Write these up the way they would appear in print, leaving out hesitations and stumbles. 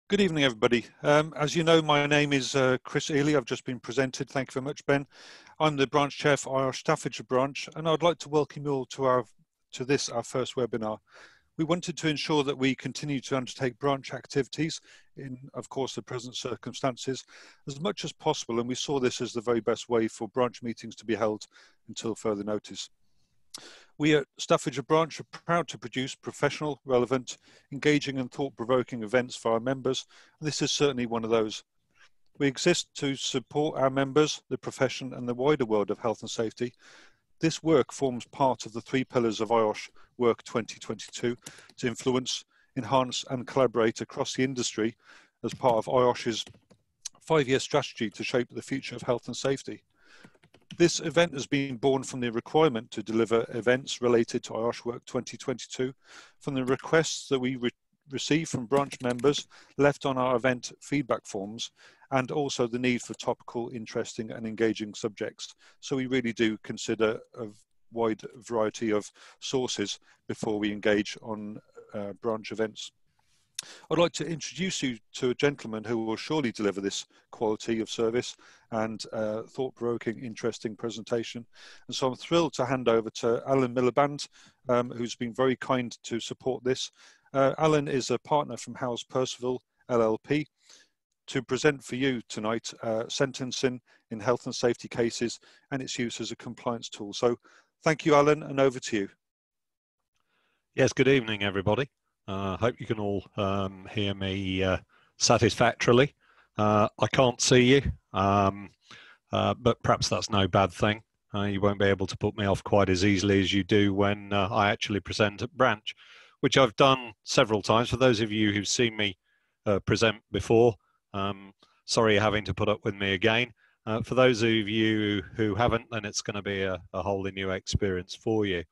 Good evening, everybody. As you know, my name is Chris Ely. I've just been presented. Thank you very much, Ben. I'm the branch chair for IOSH Staffordshire Branch, and I'd like to welcome you all to our first webinar. We wanted to ensure that we continue to undertake branch activities in, of course, the present circumstances as much as possible, and we saw this as the very best way for branch meetings to be held until further notice. We at Staffordshire Branch are proud to produce professional, relevant, engaging and thought-provoking events for our members, and this is certainly one of those. We exist to support our members, the profession and the wider world of health and safety. This work forms part of the 3 pillars of IOSH Work 2022 to influence, enhance and collaborate across the industry as part of IOSH's 5-year strategy to shape the future of health and safety. This event has been born from the requirement to deliver events related to IOSH Work 2022 from the requests that we receive from branch members left on our event feedback forms, and also the need for topical, interesting and engaging subjects. So we really do consider a wide variety of sources before we engage on branch events. I'd like to introduce you to a gentleman who will surely deliver this quality of service and thought-provoking, interesting presentation. And so I'm thrilled to hand over to Alan Millband, who's been very kind to support this. Alan is a partner from Howes Percival LLP to present for you tonight sentencing in health and safety cases and its use as a compliance tool. So thank you, Alan, and over to you. Yes, good evening, everybody. Hope you can all hear me satisfactorily. I can't see you, but perhaps that's no bad thing. You won't be able to put me off quite as easily as you do when I actually present at branch, which I've done several times. For those of you who've seen me present before, sorry you're having to put up with me again. For those of you who haven't, then it's going to be a wholly new experience for you.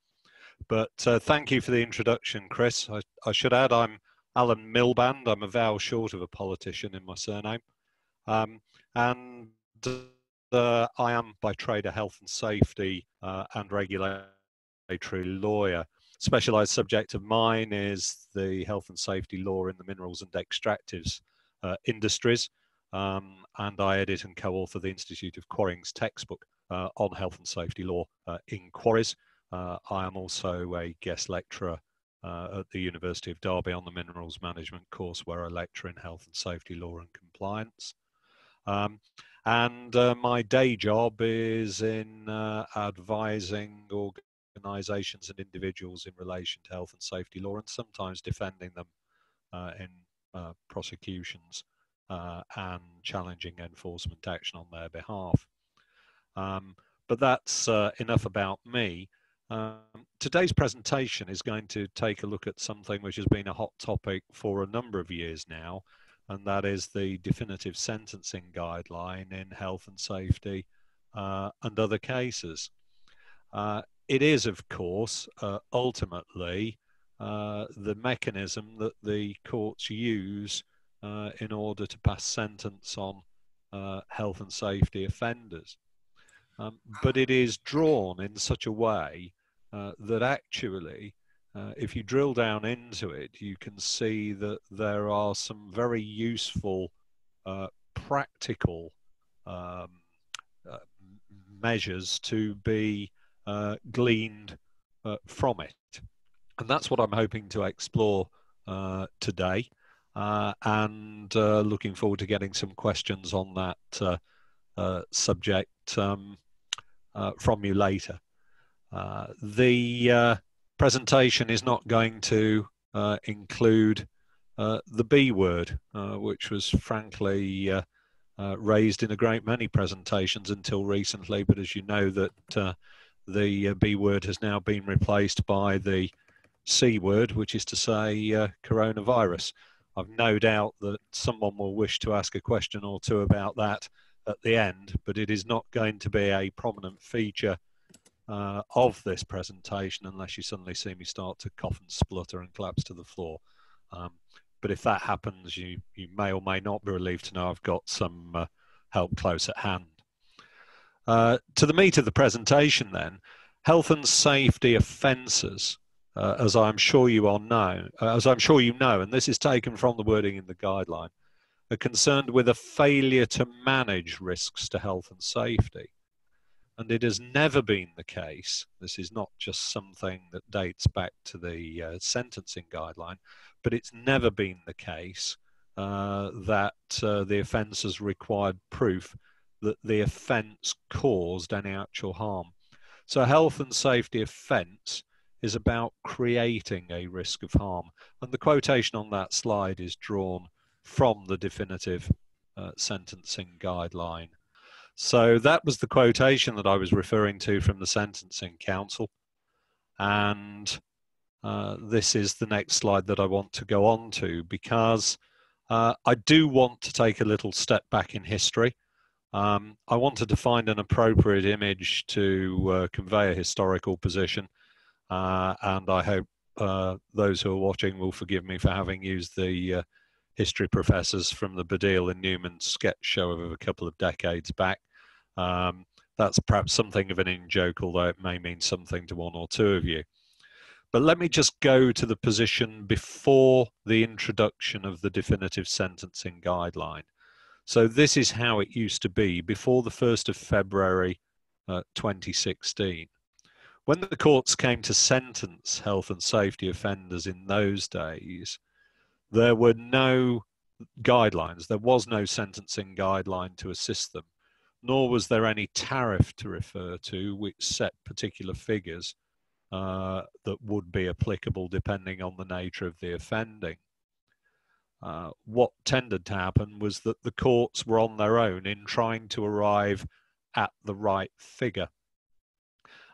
But thank you for the introduction, Chris. I should add I'm Alan Millband. I'm a vowel short of a politician in my surname. And I am by trade a health and safety and regulatory lawyer. Specialised subject of mine is the health and safety law in the minerals and extractives industries. And I edit and co-author the Institute of Quarrying's textbook on health and safety law in quarries. I am also a guest lecturer at the University of Derby on the Minerals Management course, where I lecture in health and safety law and compliance. My day job is in advising organisations and individuals in relation to health and safety law, and sometimes defending them in prosecutions and challenging enforcement action on their behalf. But that's enough about me. Today's presentation is going to take a look at something which has been a hot topic for a number of years now, and that is the definitive sentencing guideline in health and safety and other cases. It is, of course, ultimately the mechanism that the courts use in order to pass sentence on health and safety offenders. But it is drawn in such a way that actually, if you drill down into it, you can see that there are some very useful, practical measures to be gleaned from it. And that's what I'm hoping to explore today, and looking forward to getting some questions on that subject from you later. The presentation is not going to include the B word, which was frankly raised in a great many presentations until recently, but as you know that the B word has now been replaced by the C word, which is to say coronavirus. I've no doubt that someone will wish to ask a question or two about that at the end, but it is not going to be a prominent feature of this presentation unless you suddenly see me start to cough and splutter and collapse to the floor. But if that happens, you may or may not be relieved to know I've got some help close at hand. To the meat of the presentation then, health and safety offences, as I'm sure you know, and this is taken from the wording in the guideline, are concerned with a failure to manage risks to health and safety. And it has never been the case, this is not just something that dates back to the sentencing guideline, but it's never been the case that the offence has required proof that the offence caused any actual harm. So health and safety offence is about creating a risk of harm. And the quotation on that slide is drawn from the definitive sentencing guideline. So that was the quotation that I was referring to from the Sentencing Council. And this is the next slide that I want to go on to, because I do want to take a little step back in history. I wanted to find an appropriate image to convey a historical position, and I hope those who are watching will forgive me for having used the history professors from the Baddiel and Newman sketch show of a couple of decades back. That's perhaps something of an in-joke, although it may mean something to one or two of you. But let me just go to the position before the introduction of the definitive sentencing guideline. So this is how it used to be before the 1st of February 2016. When the courts came to sentence health and safety offenders in those days, there were no guidelines. There was no sentencing guideline to assist them, nor was there any tariff to refer to which set particular figures that would be applicable depending on the nature of the offending. What tended to happen was that the courts were on their own in trying to arrive at the right figure.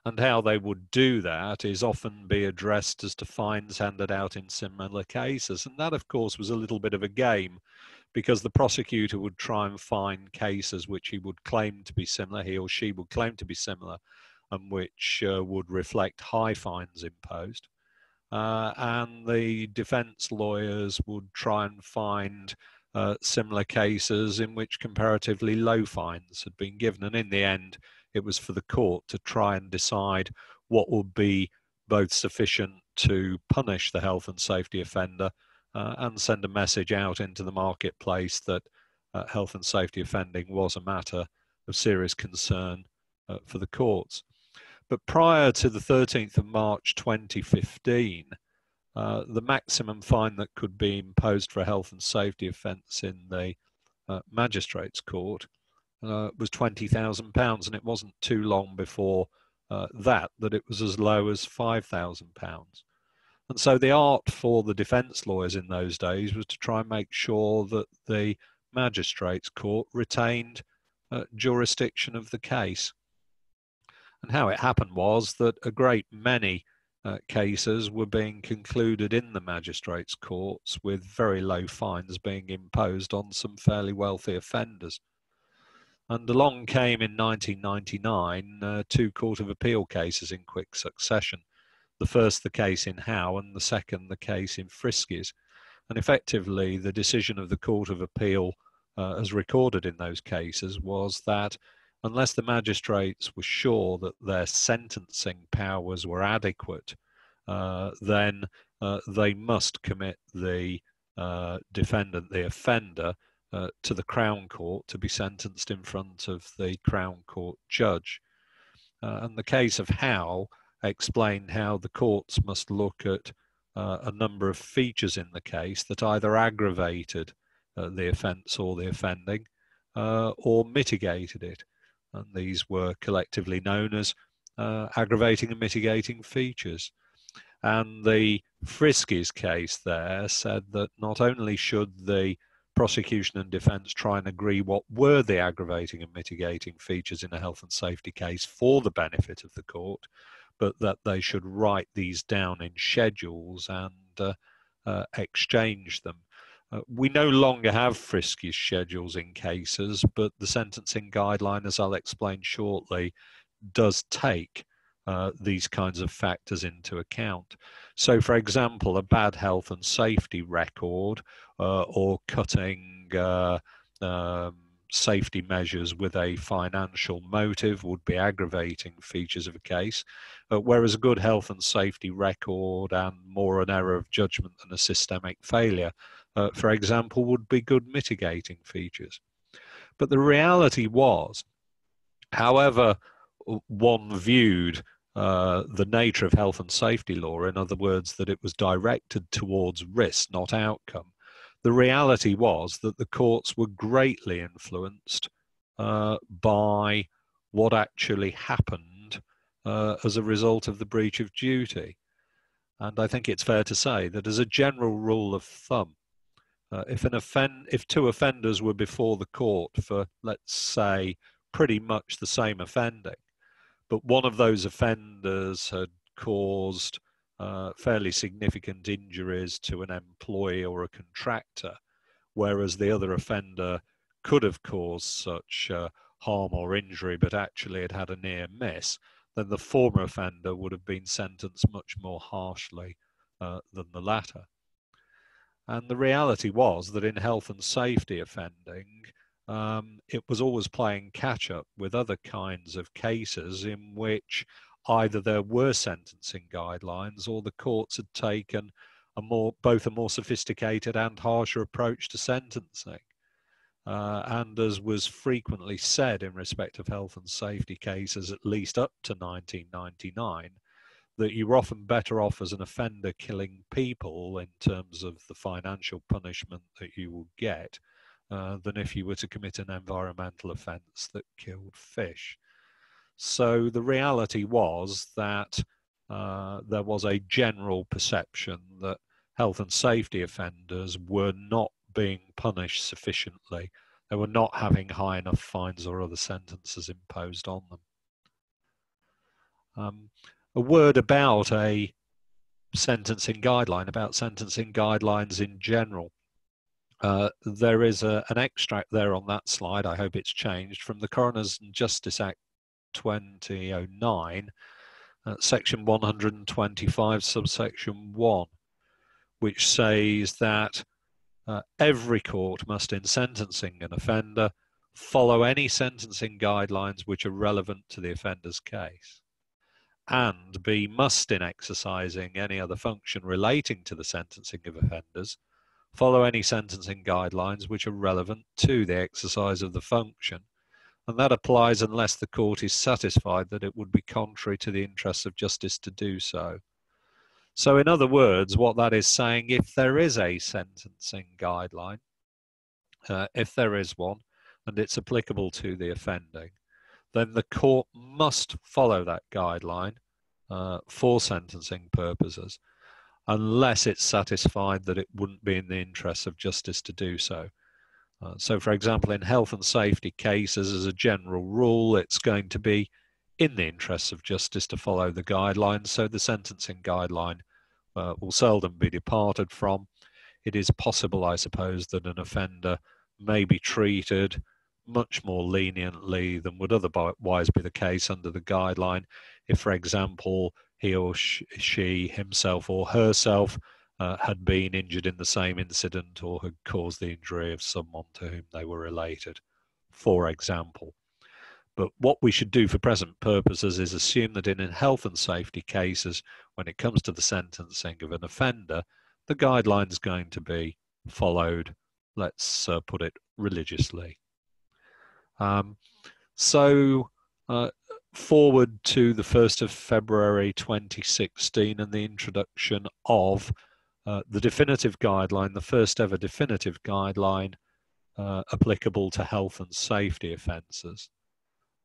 And how they would do that is often be addressed as to fines handed out in similar cases. And that, of course, was a little bit of a game, because the prosecutor would try and find cases which he would claim to be similar, he or she would claim to be similar, and which would reflect high fines imposed. And the defence lawyers would try and find similar cases in which comparatively low fines had been given. And in the end, it was for the court to try and decide what would be both sufficient to punish the health and safety offender and send a message out into the marketplace that health and safety offending was a matter of serious concern for the courts. But prior to the 13th of March 2015, the maximum fine that could be imposed for a health and safety offence in the magistrates' court was £20,000, and it wasn't too long before that it was as low as £5,000. And so the art for the defence lawyers in those days was to try and make sure that the magistrates' court retained jurisdiction of the case. And how it happened was that a great many cases were being concluded in the magistrates' courts with very low fines being imposed on some fairly wealthy offenders. And along came in 1999 two Court of Appeal cases in quick succession. The first, the case in Howe, and the second, the case in Friskies. And effectively, the decision of the Court of Appeal, as recorded in those cases, was that unless the magistrates were sure that their sentencing powers were adequate, then they must commit the defendant, the offender, to the Crown Court to be sentenced in front of the Crown Court judge. And the case of Howe explained how the courts must look at a number of features in the case that either aggravated the offence or the offending or mitigated it. And these were collectively known as aggravating and mitigating features. And the Friskies case there said that not only should the prosecution and defence try and agree what were the aggravating and mitigating features in a health and safety case for the benefit of the court, but that they should write these down in schedules and exchange them. We no longer have Friskies schedules in cases, but the sentencing guideline, as I'll explain shortly, does take these kinds of factors into account. So, for example, a bad health and safety record or cutting safety measures with a financial motive would be aggravating features of a case, whereas a good health and safety record and more an error of judgment than a systemic failure for example, would be good mitigating features. But the reality was, however one viewed the nature of health and safety law, in other words, that it was directed towards risk, not outcome, the reality was that the courts were greatly influenced by what actually happened as a result of the breach of duty. And I think it's fair to say that as a general rule of thumb, if two offenders were before the court for, let's say, pretty much the same offending, but one of those offenders had caused fairly significant injuries to an employee or a contractor, whereas the other offender could have caused such harm or injury, but actually it had a near miss, then the former offender would have been sentenced much more harshly than the latter. And the reality was that in health and safety offending, it was always playing catch up with other kinds of cases in which either there were sentencing guidelines or the courts had taken both a more sophisticated and harsher approach to sentencing. And as was frequently said in respect of health and safety cases, at least up to 1999, that you were often better off as an offender killing people in terms of the financial punishment that you would get than if you were to commit an environmental offence that killed fish. So the reality was that there was a general perception that health and safety offenders were not being punished sufficiently. They were not having high enough fines or other sentences imposed on them. A word about a sentencing guideline, about sentencing guidelines in general. There is an extract there on that slide, I hope it's changed, from the Coroners and Justice Act 2009, section 125, subsection 1, which says that every court must, in sentencing an offender, follow any sentencing guidelines which are relevant to the offender's case, and B, must, in exercising any other function relating to the sentencing of offenders, follow any sentencing guidelines which are relevant to the exercise of the function, and that applies unless the court is satisfied that it would be contrary to the interests of justice to do so. So in other words, what that is saying, if there is a sentencing guideline, if there is one, and it's applicable to the offending, then the court must follow that guideline for sentencing purposes, unless it's satisfied that it wouldn't be in the interests of justice to do so. So, for example, in health and safety cases, as a general rule, it's going to be in the interests of justice to follow the guidelines, so the sentencing guideline will seldom be departed from. It is possible, I suppose, that an offender may be treated much more leniently than would otherwise be the case under the guideline if, for example, he or she, himself or herself, had been injured in the same incident or had caused the injury of someone to whom they were related, for example. But what we should do for present purposes is assume that in health and safety cases, when it comes to the sentencing of an offender, the guideline is going to be followed, let's put it, religiously. Forward to the 1st of February 2016 and the introduction of the definitive guideline, the first ever definitive guideline applicable to health and safety offences.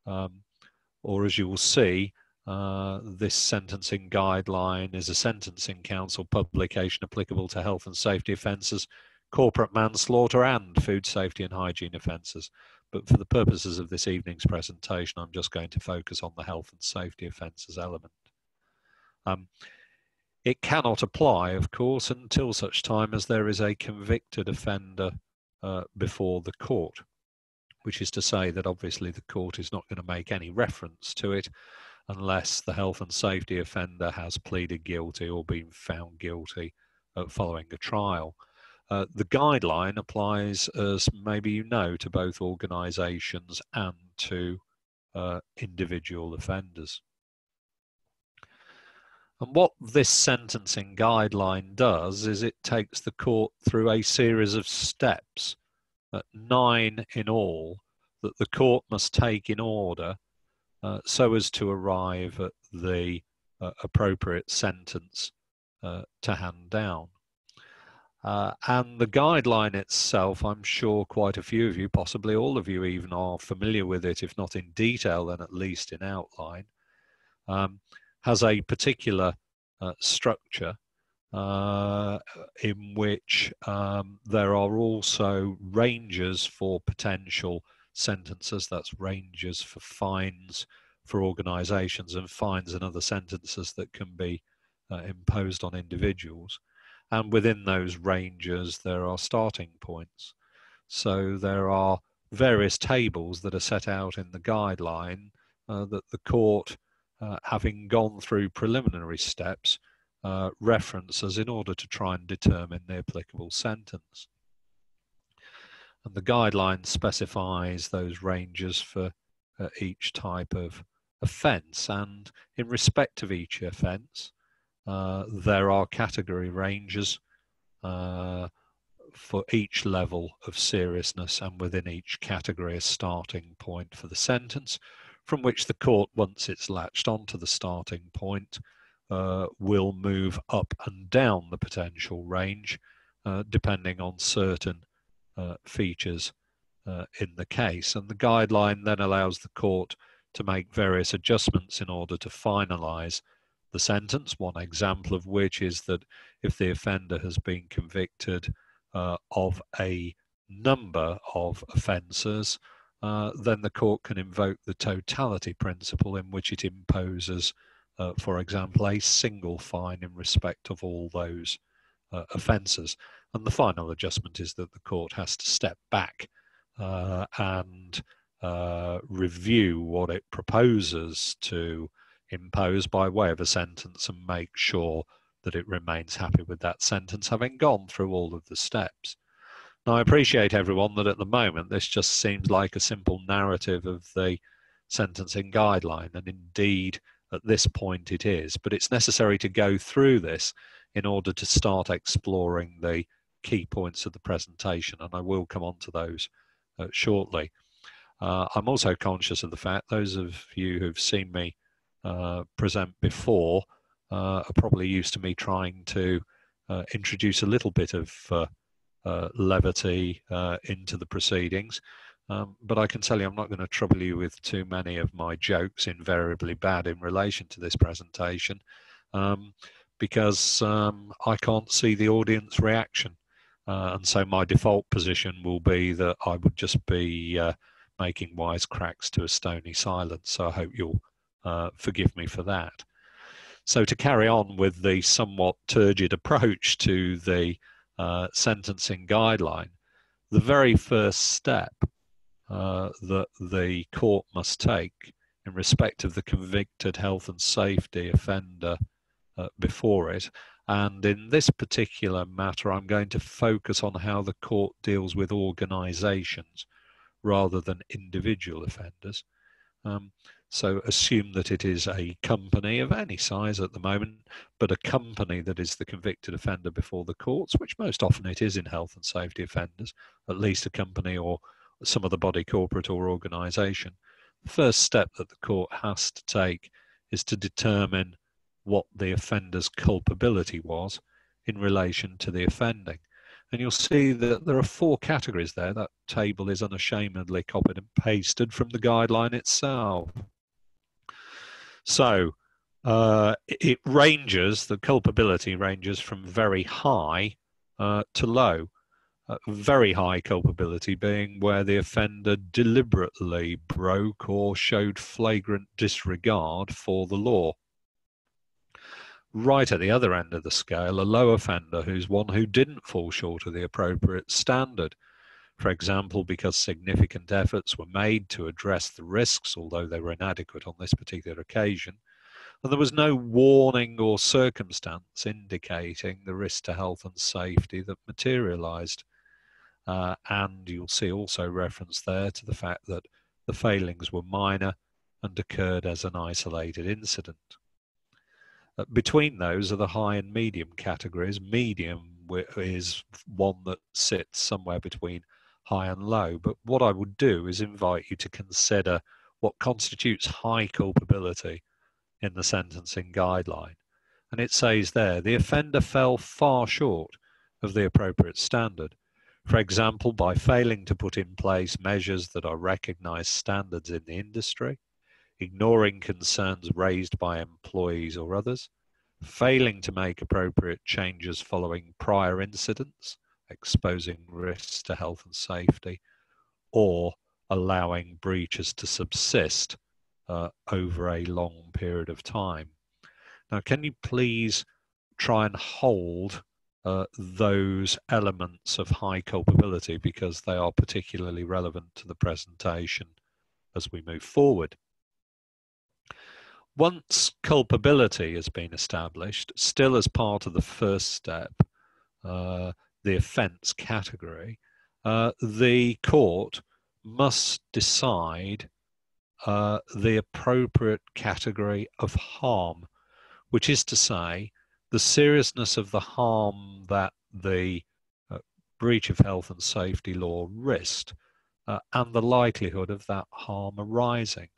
Or as you will see, this sentencing guideline is a Sentencing Council publication applicable to health and safety offences, corporate manslaughter and food safety and hygiene offences. But for the purposes of this evening's presentation, I'm just going to focus on the health and safety offences element. It cannot apply, of course, until such time as there is a convicted offender before the court, which is to say that obviously the court is not going to make any reference to it unless the health and safety offender has pleaded guilty or been found guilty following a trial. The guideline applies, as maybe you know, to both organisations and to individual offenders. And what this sentencing guideline does is it takes the court through a series of steps, 9 in all, that the court must take in order so as to arrive at the appropriate sentence to hand down. And the guideline itself, I'm sure quite a few of you, possibly all of you even, are familiar with it, if not in detail, then at least in outline. Has a particular structure in which there are also ranges for potential sentences. That's ranges for fines for organisations, and fines and other sentences that can be imposed on individuals. And within those ranges, there are starting points. So there are various tables that are set out in the guideline that the court, having gone through preliminary steps, references in order to try and determine the applicable sentence. And the guideline specifies those ranges for each type of offence, and in respect of each offence, there are category ranges for each level of seriousness, and within each category a starting point for the sentence, from which the court, once it's latched onto the starting point, will move up and down the potential range depending on certain features in the case. And the guideline then allows the court to make various adjustments in order to finalise the sentence. One example of which is that if the offender has been convicted of a number of offences, then the court can invoke the totality principle, in which it imposes, for example, a single fine in respect of all those offences. And the final adjustment is that the court has to step back and review what it proposes to impose by way of a sentence, and make sure that it remains happy with that sentence, having gone through all of the steps. Now, I appreciate, everyone, that at the moment this just seems like a simple narrative of the sentencing guideline, and indeed at this point it is, but it's necessary to go through this in order to start exploring the key points of the presentation, and I will come on to those shortly. I'm also conscious of the fact those of you who've seen me present before are probably used to me trying to introduce a little bit of levity into the proceedings, but I can tell you I'm not going to trouble you with too many of my jokes, invariably bad, in relation to this presentation, because I can't see the audience reaction, and so my default position will be that I would just be making wisecracks to a stony silence, so I hope you'll forgive me for that. So to carry on with the somewhat turgid approach to the sentencing guideline, the very first step that the court must take in respect of the convicted health and safety offender before it, and in this particular matter I'm going to focus on how the court deals with organisations rather than individual offenders. So assume that it is a company of any size at the moment, but a company that is the convicted offender before the courts, which most often it is in health and safety offenders, at least a company or some other body, corporate or organisation. The first step that the court has to take is to determine what the offender's culpability was in relation to the offending. And you'll see that there are 4 categories there. That table is unashamedly copied and pasted from the guideline itself. So it ranges, the culpability ranges from very high to low. Very high culpability being where the offender deliberately broke or showed flagrant disregard for the law. Right at the other end of the scale, a low offender who's one who didn't fall short of the appropriate standard. For example, because significant efforts were made to address the risks, although they were inadequate on this particular occasion, and there was no warning or circumstance indicating the risk to health and safety that materialised. And you'll see also reference there to the fact that the failings were minor and occurred as an isolated incident. Between those are the high and medium categories. Medium is one that sits somewhere between high and low. But what I would do is invite you to consider what constitutes high culpability in the sentencing guideline. And it says there, the offender fell far short of the appropriate standard. For example, by failing to put in place measures that are recognised standards in the industry, ignoring concerns raised by employees or others, failing to make appropriate changes following prior incidents, exposing risks to health and safety, or allowing breaches to subsist over a long period of time. Now, can you please try and hold those elements of high culpability, because they are particularly relevant to the presentation as we move forward. Once culpability has been established, still as part of the first step, the offence category, the court must decide the appropriate category of harm, which is to say, the seriousness of the harm that the breach of health and safety law risked, and the likelihood of that harm arising.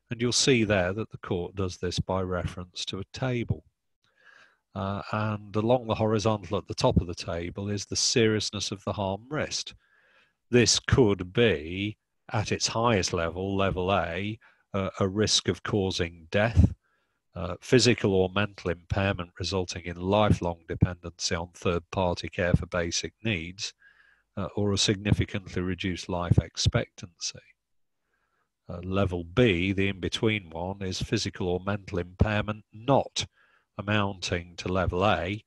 And you'll see there that the court does this by reference to a table. And along the horizontal at the top of the table is the seriousness of the harm risked. This could be, at its highest level, level A, a risk of causing death, physical or mental impairment resulting in lifelong dependency on third-party care for basic needs, or a significantly reduced life expectancy. Level B, the in-between one, is physical or mental impairment not amounting to level A,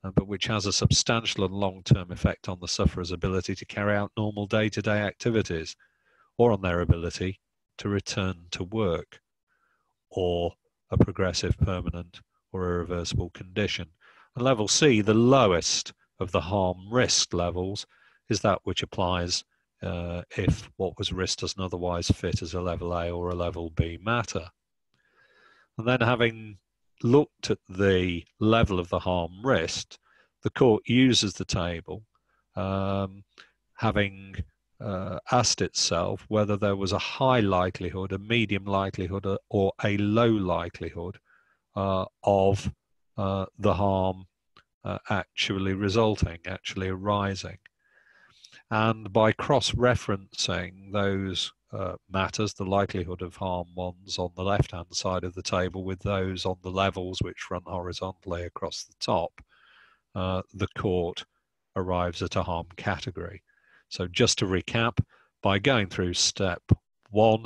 but which has a substantial and long-term effect on the sufferer's ability to carry out normal day-to-day activities, or on their ability to return to work, or a progressive, permanent, or irreversible condition. And level C, the lowest of the harm risk levels, is that which applies if what was risked doesn't otherwise fit as a level A or a level B matter. And then, having looked at the level of the harm risked, the court uses the table, having asked itself whether there was a high likelihood, a medium likelihood, or a low likelihood of the harm actually arising. And by cross-referencing those matters, the likelihood of harm ones on the left-hand side of the table with those on the levels which run horizontally across the top, the court arrives at a harm category. So just to recap, by going through step 1,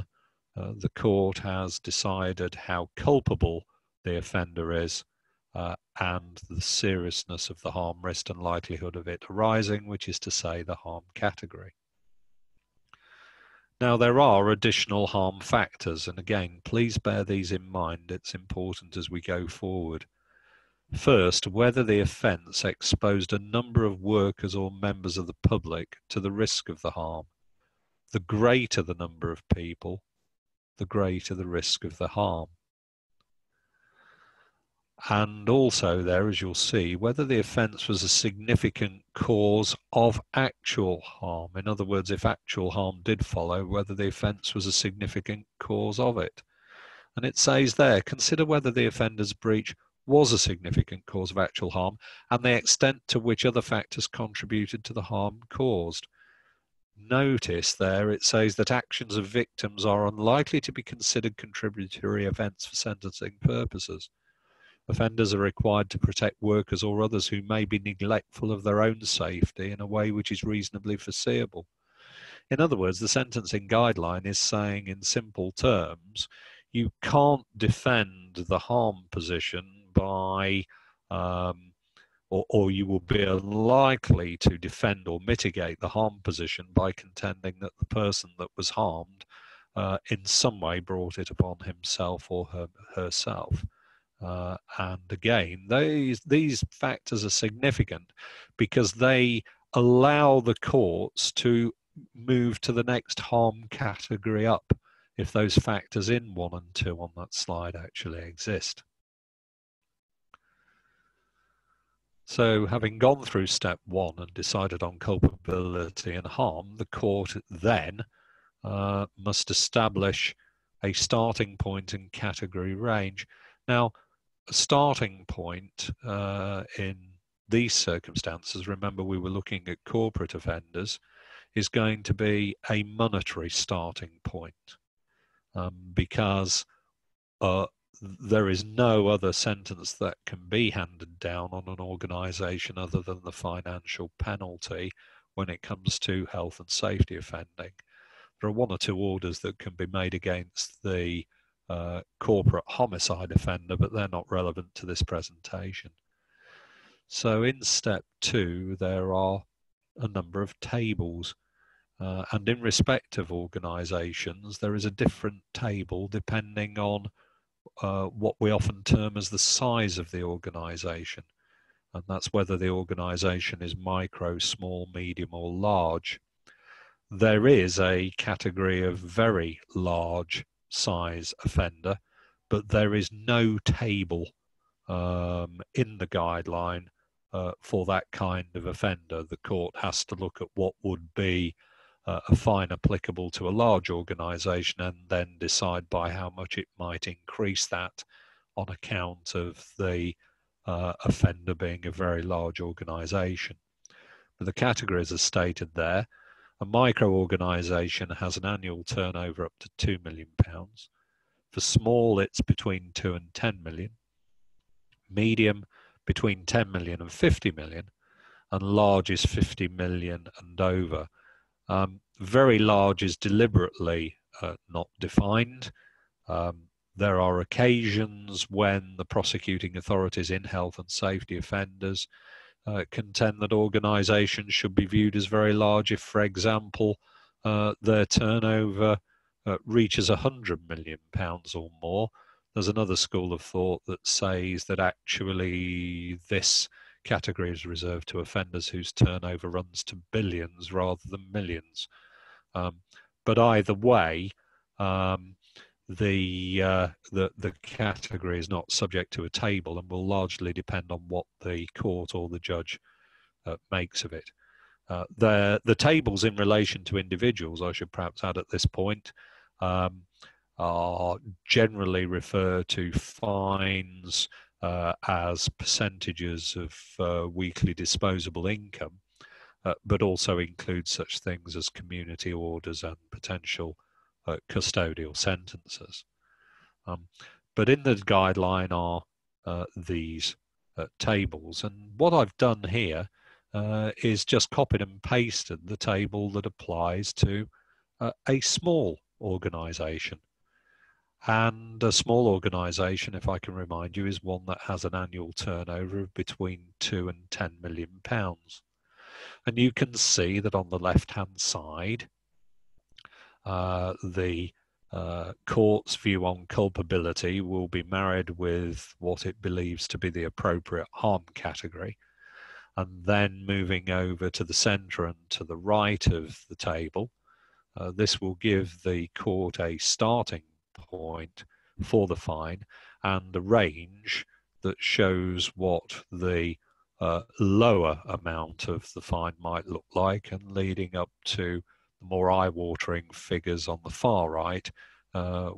the court has decided how culpable the offender is, and the seriousness of the harm risked and likelihood of it arising, which is to say the harm category. Now, there are additional harm factors, and again, please bear these in mind. It's important as we go forward. First, whether the offence exposed a number of workers or members of the public to the risk of the harm. The greater the number of people, the greater the risk of the harm. And also there, as you'll see, whether the offence was a significant cause of actual harm. In other words, if actual harm did follow, whether the offence was a significant cause of it. And it says there, consider whether the offender's breach was a significant cause of actual harm and the extent to which other factors contributed to the harm caused. Notice there it says that actions of victims are unlikely to be considered contributory events for sentencing purposes. Offenders are required to protect workers or others who may be neglectful of their own safety in a way which is reasonably foreseeable. In other words, the sentencing guideline is saying in simple terms, you can't defend the harm position by, or you will be unlikely to defend or mitigate the harm position by contending that the person that was harmed in some way brought it upon himself or herself. And again, these factors are significant because they allow the courts to move to the next harm category up if those factors in 1 and 2 on that slide actually exist. So having gone through step one and decided on culpability and harm, the court then must establish a starting point and category range. Now, a starting point in these circumstances, remember we were looking at corporate offenders, is going to be a monetary starting point, because there is no other sentence that can be handed down on an organisation other than the financial penalty when it comes to health and safety offending. There are one or two orders that can be made against the corporate homicide offender, but they're not relevant to this presentation. So in step two, there are a number of tables. And in respect of organisations, there is a different table depending on what we often term as the size of the organisation. And that's whether the organisation is micro, small, medium or large. There is a category of very large size offender, but there is no table in the guideline for that kind of offender. The court has to look at what would be a fine applicable to a large organisation and then decide by how much it might increase that on account of the offender being a very large organisation. But the categories are stated there. A micro organisation has an annual turnover up to £2 million. For small, it's between 2 and 10 million. Medium, between 10 million and 50 million. And large is 50 million and over. Very large is deliberately not defined. There are occasions when the prosecuting authorities in health and safety offenders contend that organisations should be viewed as very large if, for example, their turnover reaches £100 million or more. There's another school of thought that says that actually this category is reserved to offenders whose turnover runs to billions rather than millions. But either way, the category is not subject to a table and will largely depend on what the court or the judge makes of it. The tables in relation to individuals, I should perhaps add at this point, are generally refer to fines as percentages of weekly disposable income, but also include such things as community orders and potential custodial sentences. But in the guideline are these tables, and what I've done here is just copied and pasted the table that applies to a small organisation. And a small organisation, if I can remind you, is one that has an annual turnover of between 2 and 10 million pounds. And you can see that on the left-hand side, the court's view on culpability will be married with what it believes to be the appropriate harm category. And then moving over to the centre and to the right of the table, this will give the court a starting point for the fine and a range that shows what the lower amount of the fine might look like, and leading up to the more eye-watering figures on the far right,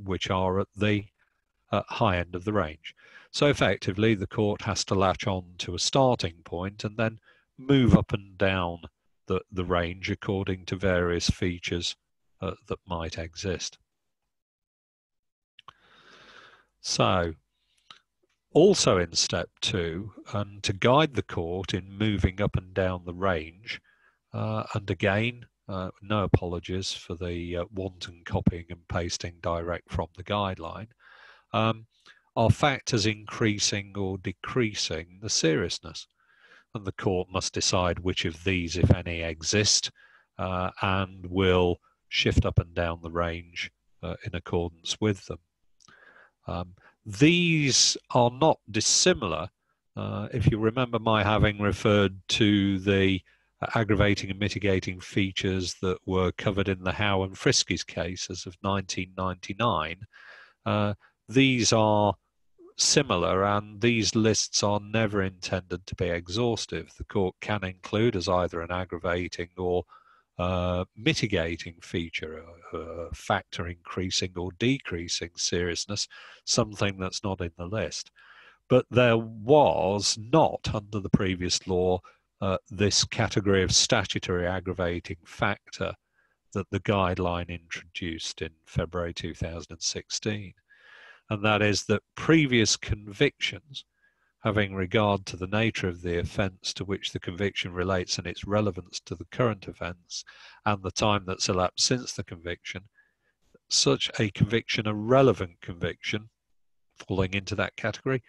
which are at the high end of the range. So effectively, the court has to latch on to a starting point and then move up and down the range according to various features that might exist. So, also in step two, and to guide the court in moving up and down the range, and again, no apologies for the wanton copying and pasting direct from the guideline, are factors increasing or decreasing the seriousness. And the court must decide which of these, if any, exist, and will shift up and down the range in accordance with them. These are not dissimilar. If you remember my having referred to the aggravating and mitigating features that were covered in the Howe and Friskies cases of 1999, these are similar, and these lists are never intended to be exhaustive. The court can include as either an aggravating or mitigating feature, factor increasing or decreasing seriousness, something that's not in the list. But there was not, under the previous law, this category of statutory aggravating factor that the guideline introduced in February 2016. And that is that previous convictions, having regard to the nature of the offence to which the conviction relates and its relevance to the current offence and the time that's elapsed since the conviction, such a conviction, a relevant conviction, falling into that category,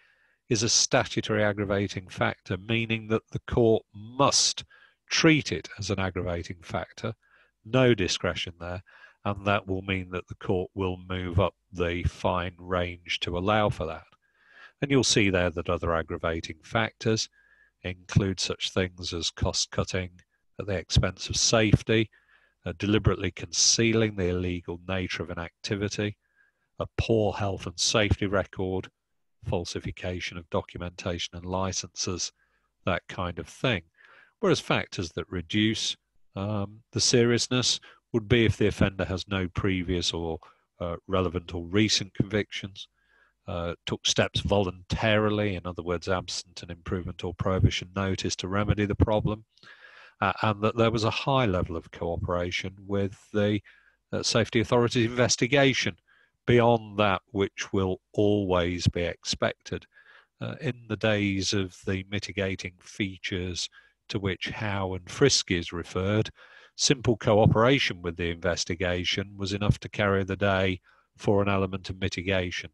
is a statutory aggravating factor, meaning that the court must treat it as an aggravating factor, no discretion there, and that will mean that the court will move up the fine range to allow for that. And you'll see there that other aggravating factors include such things as cost cutting at the expense of safety, deliberately concealing the illegal nature of an activity, a poor health and safety record, falsification of documentation and licenses, that kind of thing. Whereas factors that reduce the seriousness would be if the offender has no previous or relevant or recent convictions, took steps voluntarily, in other words, absent an improvement or prohibition notice to remedy the problem, and that there was a high level of cooperation with the safety authorities' investigation beyond that which will always be expected. In the days of the mitigating features to which Howe and Friskes referred, simple cooperation with the investigation was enough to carry the day for an element of mitigation.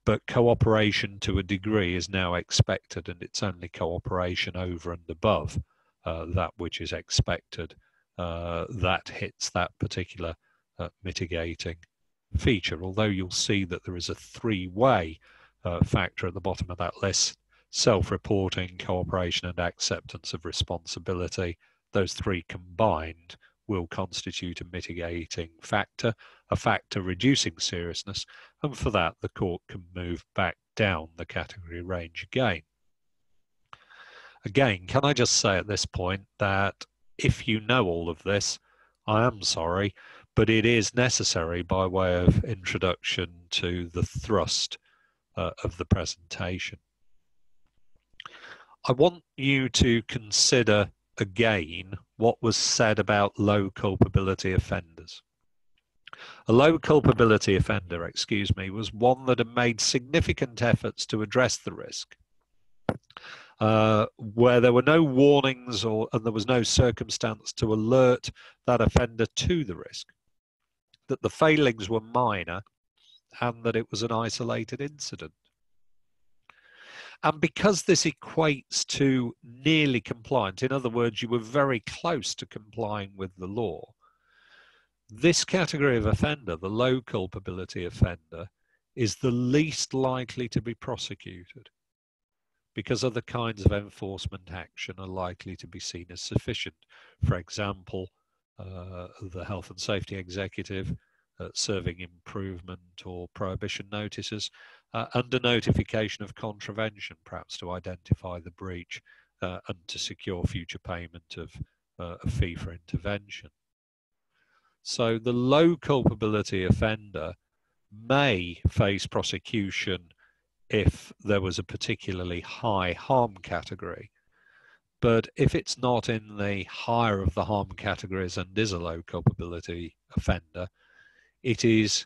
But cooperation to a degree is now expected, and it's only cooperation over and above that which is expected that hits that particular mitigating feature. Although you'll see that there is a three-way factor at the bottom of that list: self-reporting, cooperation, and acceptance of responsibility. Those three combined will constitute a mitigating factor, a factor reducing seriousness, and for that the court can move back down the category range again. Again, can I just say at this point that if you know all of this, I am sorry, but it is necessary by way of introduction to the thrust of the presentation. I want you to consider again what was said about low culpability offenders. A low culpability offender, was one that had made significant efforts to address the risk, where there were no warnings and there was no circumstance to alert that offender to the risk, that the failings were minor, and that it was an isolated incident. And because this equates to nearly compliant, in other words, you were very close to complying with the law, this category of offender, the low culpability offender, is the least likely to be prosecuted, because other kinds of enforcement action are likely to be seen as sufficient. For example, the health and safety executive serving improvement or prohibition notices under notification of contravention, perhaps to identify the breach and to secure future payment of a fee for intervention. So the low culpability offender may face prosecution if there was a particularly high harm category. But if it's not in the higher of the harm categories and is a low culpability offender, it is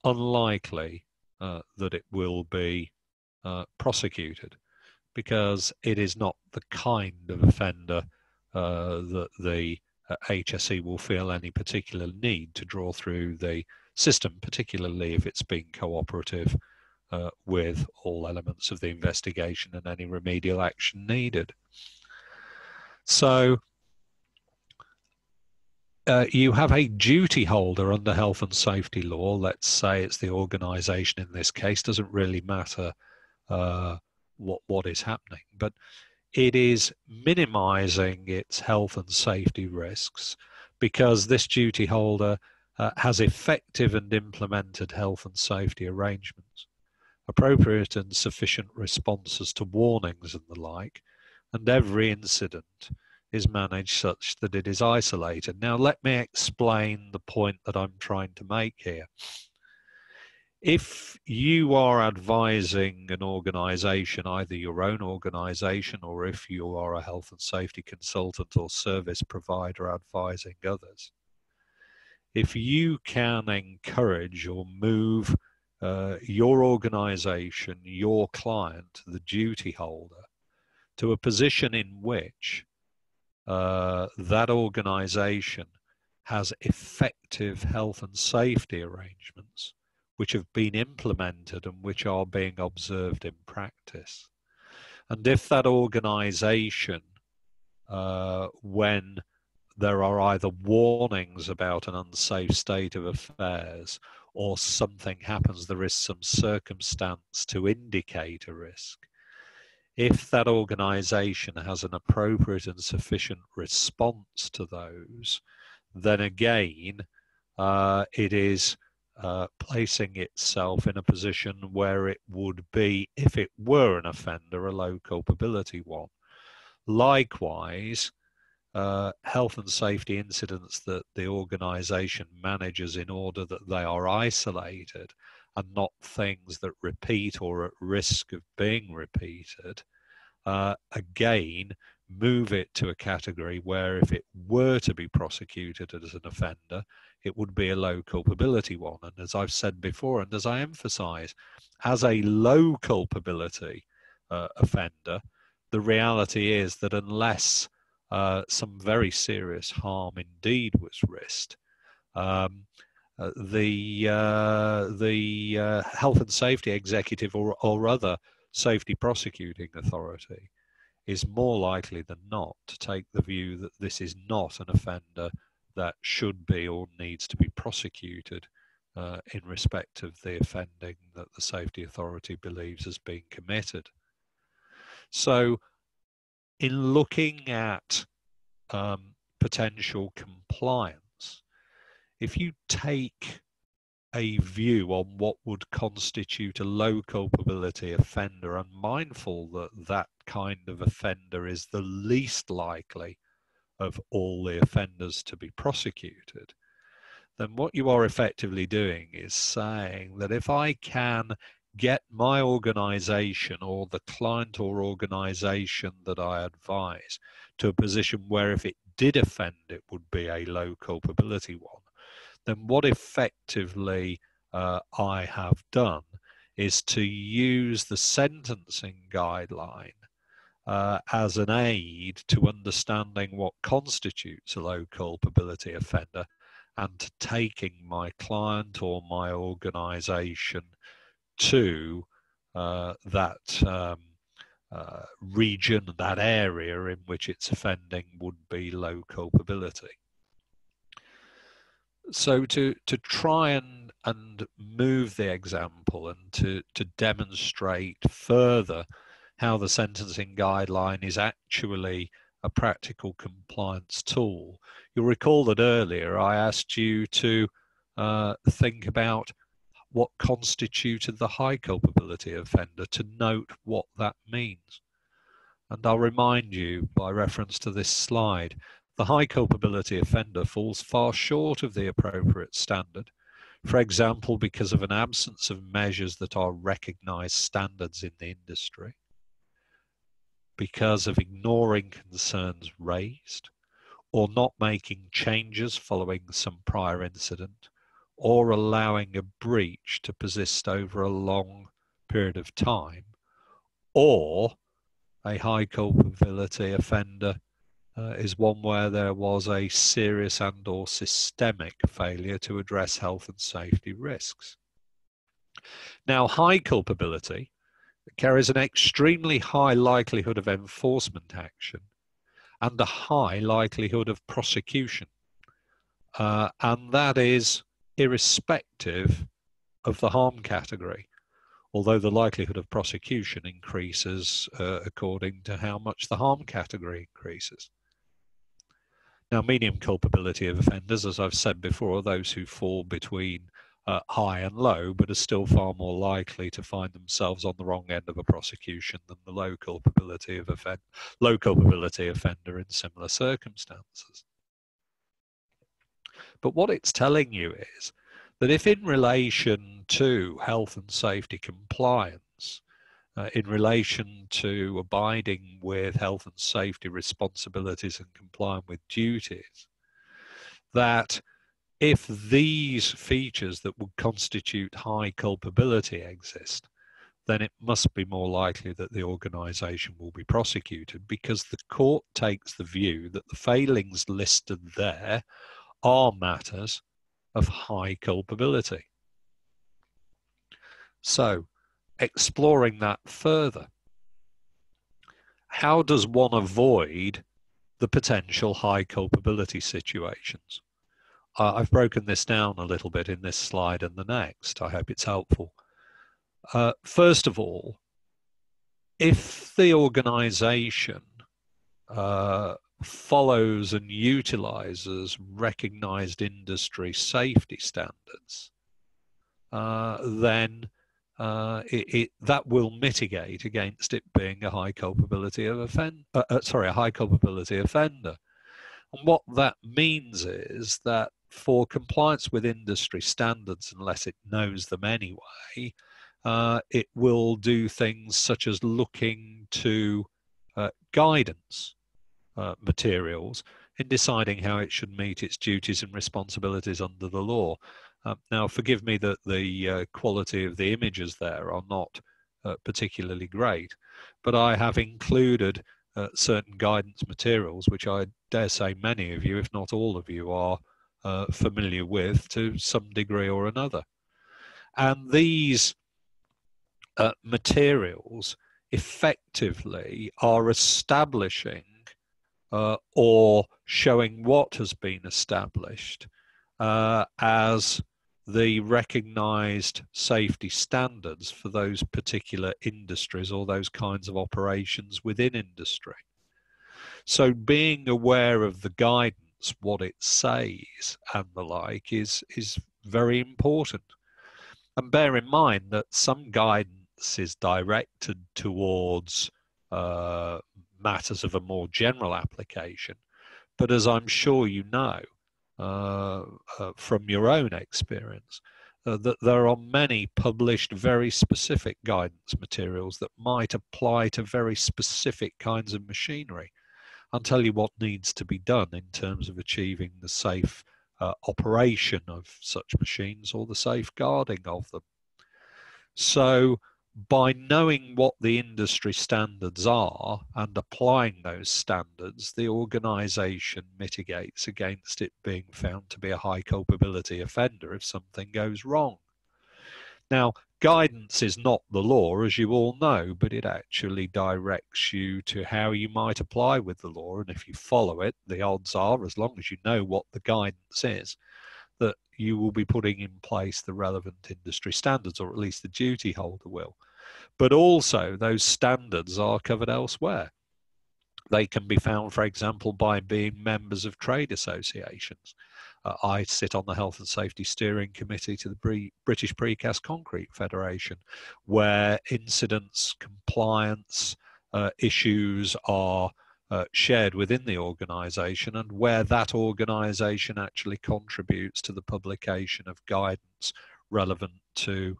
unlikely that it will be prosecuted, because it is not the kind of offender that the HSE will feel any particular need to draw through the system, particularly if it's being cooperative with all elements of the investigation and any remedial action needed. So you have a duty holder under health and safety law. Let's say it's the organisation in this case, doesn't really matter what is happening, but it is minimising its health and safety risks because this duty holder has effective and implemented health and safety arrangements appropriate and sufficient responses to warnings and the like, and every incident is managed such that it is isolated. Now, let me explain the point that I'm trying to make here. If you are advising an organisation, either your own organisation or if you are a health and safety consultant or service provider advising others, if you can encourage or move your organisation, your client, the duty holder, to a position in which that organisation has effective health and safety arrangements which have been implemented and which are being observed in practice. And if that organisation, when there are either warnings about an unsafe state of affairs or something happens, there is some circumstance to indicate a risk, if that organisation has an appropriate and sufficient response to those, then again, it is placing itself in a position where it would be, if it were an offender, a low culpability one. Likewise, health and safety incidents that the organisation manages in order that they are isolated and not things that repeat or at risk of being repeated, again, move it to a category where if it were to be prosecuted as an offender, it would be a low culpability one. And as I've said before, and as I emphasise, as a low culpability offender, the reality is that unless some very serious harm indeed was risked, the health and safety executive or other safety prosecuting authority is more likely than not to take the view that this is not an offender that should be or needs to be prosecuted in respect of the offending that the safety authority believes has been committed. So in looking at potential compliance, if you take a view on what would constitute a low culpability offender and mindful that that kind of offender is the least likely of all the offenders to be prosecuted, then what you are effectively doing is saying that if I can get my organisation or the client or organisation that I advise to a position where if it did offend it would be a low culpability one, then what effectively I have done is to use the sentencing guideline as an aid to understanding what constitutes a low culpability offender and to taking my client or my organisation to that region, that area in which it's offending would be low culpability. So to try and move the example and to demonstrate further how the sentencing guideline is actually a practical compliance tool, you'll recall that earlier I asked you to think about what constituted the high culpability offender, to note what that means. And I'll remind you by reference to this slide, the high culpability offender falls far short of the appropriate standard, for example, because of an absence of measures that are recognised standards in the industry, because of ignoring concerns raised, or not making changes following some prior incident, or allowing a breach to persist over a long period of time, or a high culpability offender is one where there was a serious and or systemic failure to address health and safety risks. Now, high culpability carries an extremely high likelihood of enforcement action and a high likelihood of prosecution. And that is irrespective of the harm category, although the likelihood of prosecution increases according to how much the harm category increases. Now, medium culpability of offenders, as I've said before, are those who fall between high and low, but are still far more likely to find themselves on the wrong end of a prosecution than the low culpability offender in similar circumstances. But what it's telling you is that if in relation to health and safety compliance, in relation to abiding with health and safety responsibilities and complying with duties, that if these features that would constitute high culpability exist, then it must be more likely that the organisation will be prosecuted, because the court takes the view that the failings listed there are matters of high culpability. So, exploring that further, how does one avoid the potential high culpability situations? I've broken this down a little bit in this slide and the next. I hope it's helpful. First of all, if the organisation follows and utilises recognised industry safety standards, then that will mitigate against it being a high culpability offender. And what that means is that for compliance with industry standards, unless it knows them anyway, it will do things such as looking to guidance materials in deciding how it should meet its duties and responsibilities under the law. Now, forgive me that the quality of the images there are not particularly great, but I have included certain guidance materials, which I dare say many of you, if not all of you, are familiar with to some degree or another. And these materials effectively are establishing or showing what has been established as the recognised safety standards for those particular industries or those kinds of operations within industry. So being aware of the guidance, what it says and the like is very important. And bear in mind that some guidance is directed towards matters of a more general application. But as I'm sure you know from your own experience, that there are many published very specific guidance materials that might apply to very specific kinds of machinery and tell you what needs to be done in terms of achieving the safe operation of such machines or the safeguarding of them. So by knowing what the industry standards are and applying those standards, the organisation mitigates against it being found to be a high culpability offender if something goes wrong. Now, guidance is not the law, as you all know, but it actually directs you to how you might apply with the law. And if you follow it, the odds are, as long as you know what the guidance is, that you will be putting in place the relevant industry standards, or at least the duty holder will. But also those standards are covered elsewhere. They can be found, for example, by being members of trade associations. I sit on the Health and Safety Steering Committee to the British Precast Concrete Federation, where incidents, compliance issues are shared within the organisation, and where that organisation actually contributes to the publication of guidance relevant to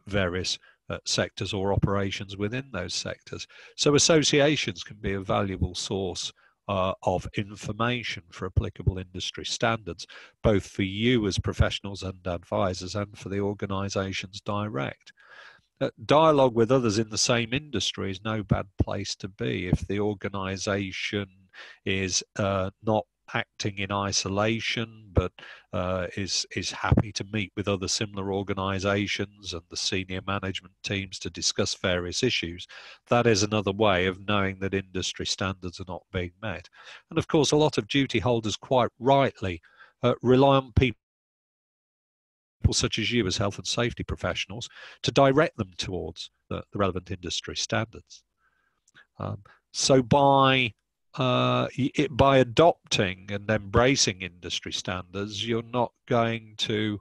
various sectors or operations within those sectors. So associations can be a valuable source of information for applicable industry standards, both for you as professionals and advisors and for the organisations direct. Dialogue with others in the same industry is no bad place to be if the organisation is not acting in isolation, but is happy to meet with other similar organisations and the senior management teams to discuss various issues. That is another way of knowing that industry standards are not being met. And of course, a lot of duty holders quite rightly rely on people such as you as health and safety professionals to direct them towards the relevant industry standards. So by adopting and embracing industry standards, you're not going to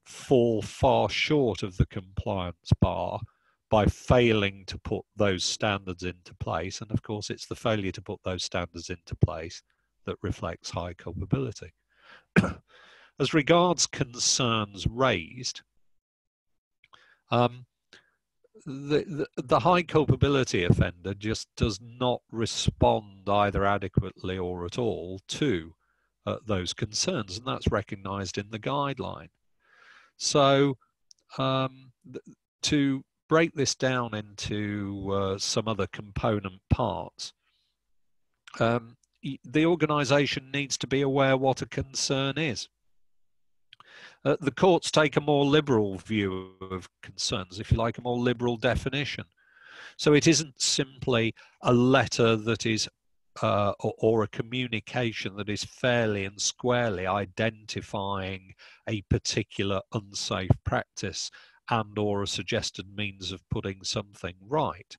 fall far short of the compliance bar by failing to put those standards into place. And of course, it's the failure to put those standards into place that reflects high culpability. As regards concerns raised, the high culpability offender just does not respond either adequately or at all to those concerns, and that's recognised in the guideline. So to break this down into some other component parts, the organisation needs to be aware what a concern is. The courts take a more liberal view of concerns, if you like, a more liberal definition. So it isn't simply a letter that is, or a communication that is fairly and squarely identifying a particular unsafe practice and or a suggested means of putting something right.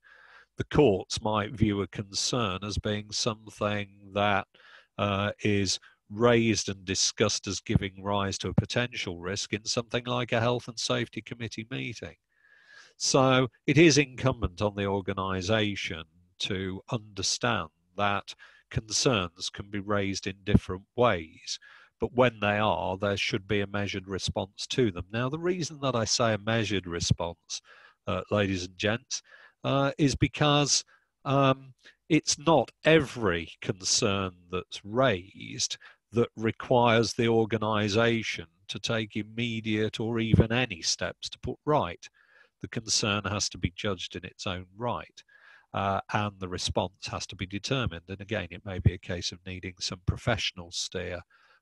The courts might view a concern as being something that is raised and discussed as giving rise to a potential risk in something like a health and safety committee meeting. So it is incumbent on the organisation to understand that concerns can be raised in different ways, but when they are, there should be a measured response to them. Now, the reason that I say a measured response, ladies and gents, is because it's not every concern that's raised that requires the organisation to take immediate or even any steps to put right. The concern has to be judged in its own right, and the response has to be determined. And again, it may be a case of needing some professional steer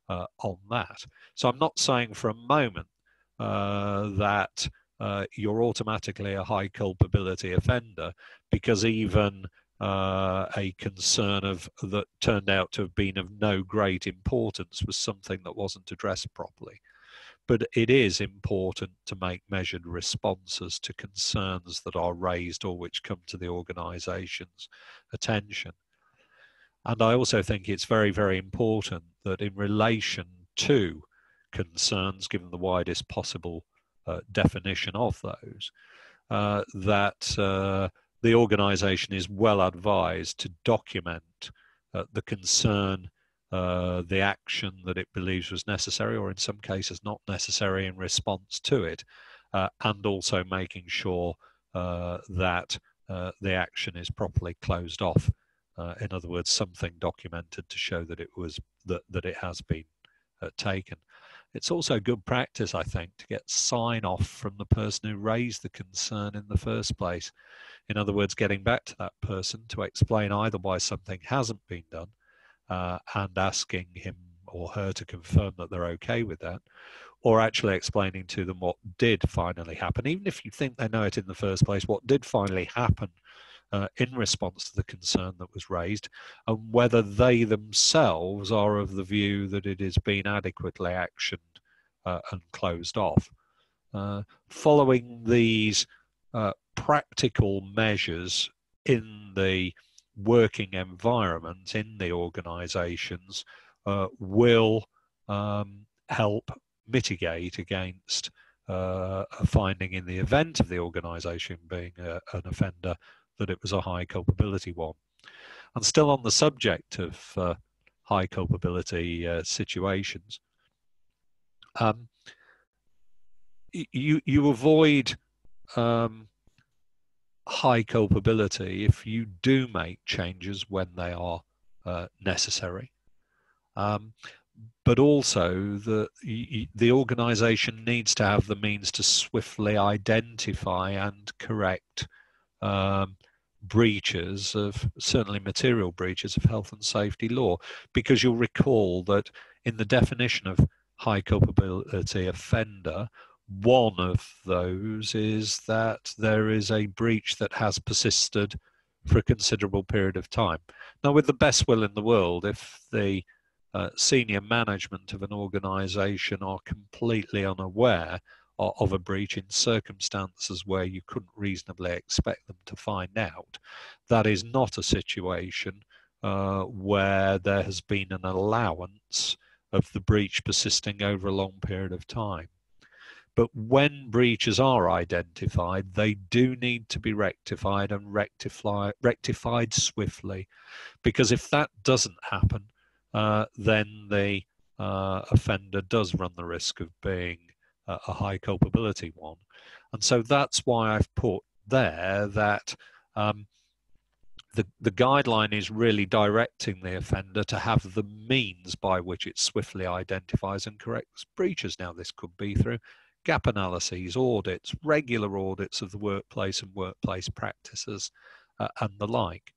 on that. So I'm not saying for a moment that you're automatically a high culpability offender because even a concern that turned out to have been of no great importance was something that wasn't addressed properly. But it is important to make measured responses to concerns that are raised or which come to the organisation's attention. And I also think it's very, very important that in relation to concerns, given the widest possible definition of those, that the organisation is well advised to document the concern, the action that it believes was necessary, or in some cases not necessary in response to it, and also making sure that the action is properly closed off. In other words, something documented to show that that it has been taken. It's also good practice, I think, to get sign-off from the person who raised the concern in the first place. In other words, getting back to that person to explain either why something hasn't been done and asking him or her to confirm that they're okay with that, or actually explaining to them what did finally happen. Even if you think they know it in the first place, what did finally happen in response to the concern that was raised, and whether they themselves are of the view that it has been adequately actioned and closed off. Following these practical measures in the working environment in the organisations will help mitigate against a finding in the event of the organisation being an offender that it was a high culpability one. And still on the subject of high culpability situations, you avoid high culpability if you do make changes when they are necessary. But also the organisation needs to have the means to swiftly identify and correct breaches of, certainly material breaches of health and safety law, because you'll recall that in the definition of high culpability offender, one of those is that there is a breach that has persisted for a considerable period of time. Now, with the best will in the world, if the senior management of an organisation are completely unaware of a breach in circumstances where you couldn't reasonably expect them to find out, that is not a situation where there has been an allowance of the breach persisting over a long period of time. But when breaches are identified, they do need to be rectified and rectified swiftly, because if that doesn't happen, then the offender does run the risk of being a high culpability one. And so that's why I've put there that the guideline is really directing the offender to have the means by which it swiftly identifies and corrects breaches. Now, this could be through gap analyses, audits, regular audits of the workplace and workplace practices, and the like.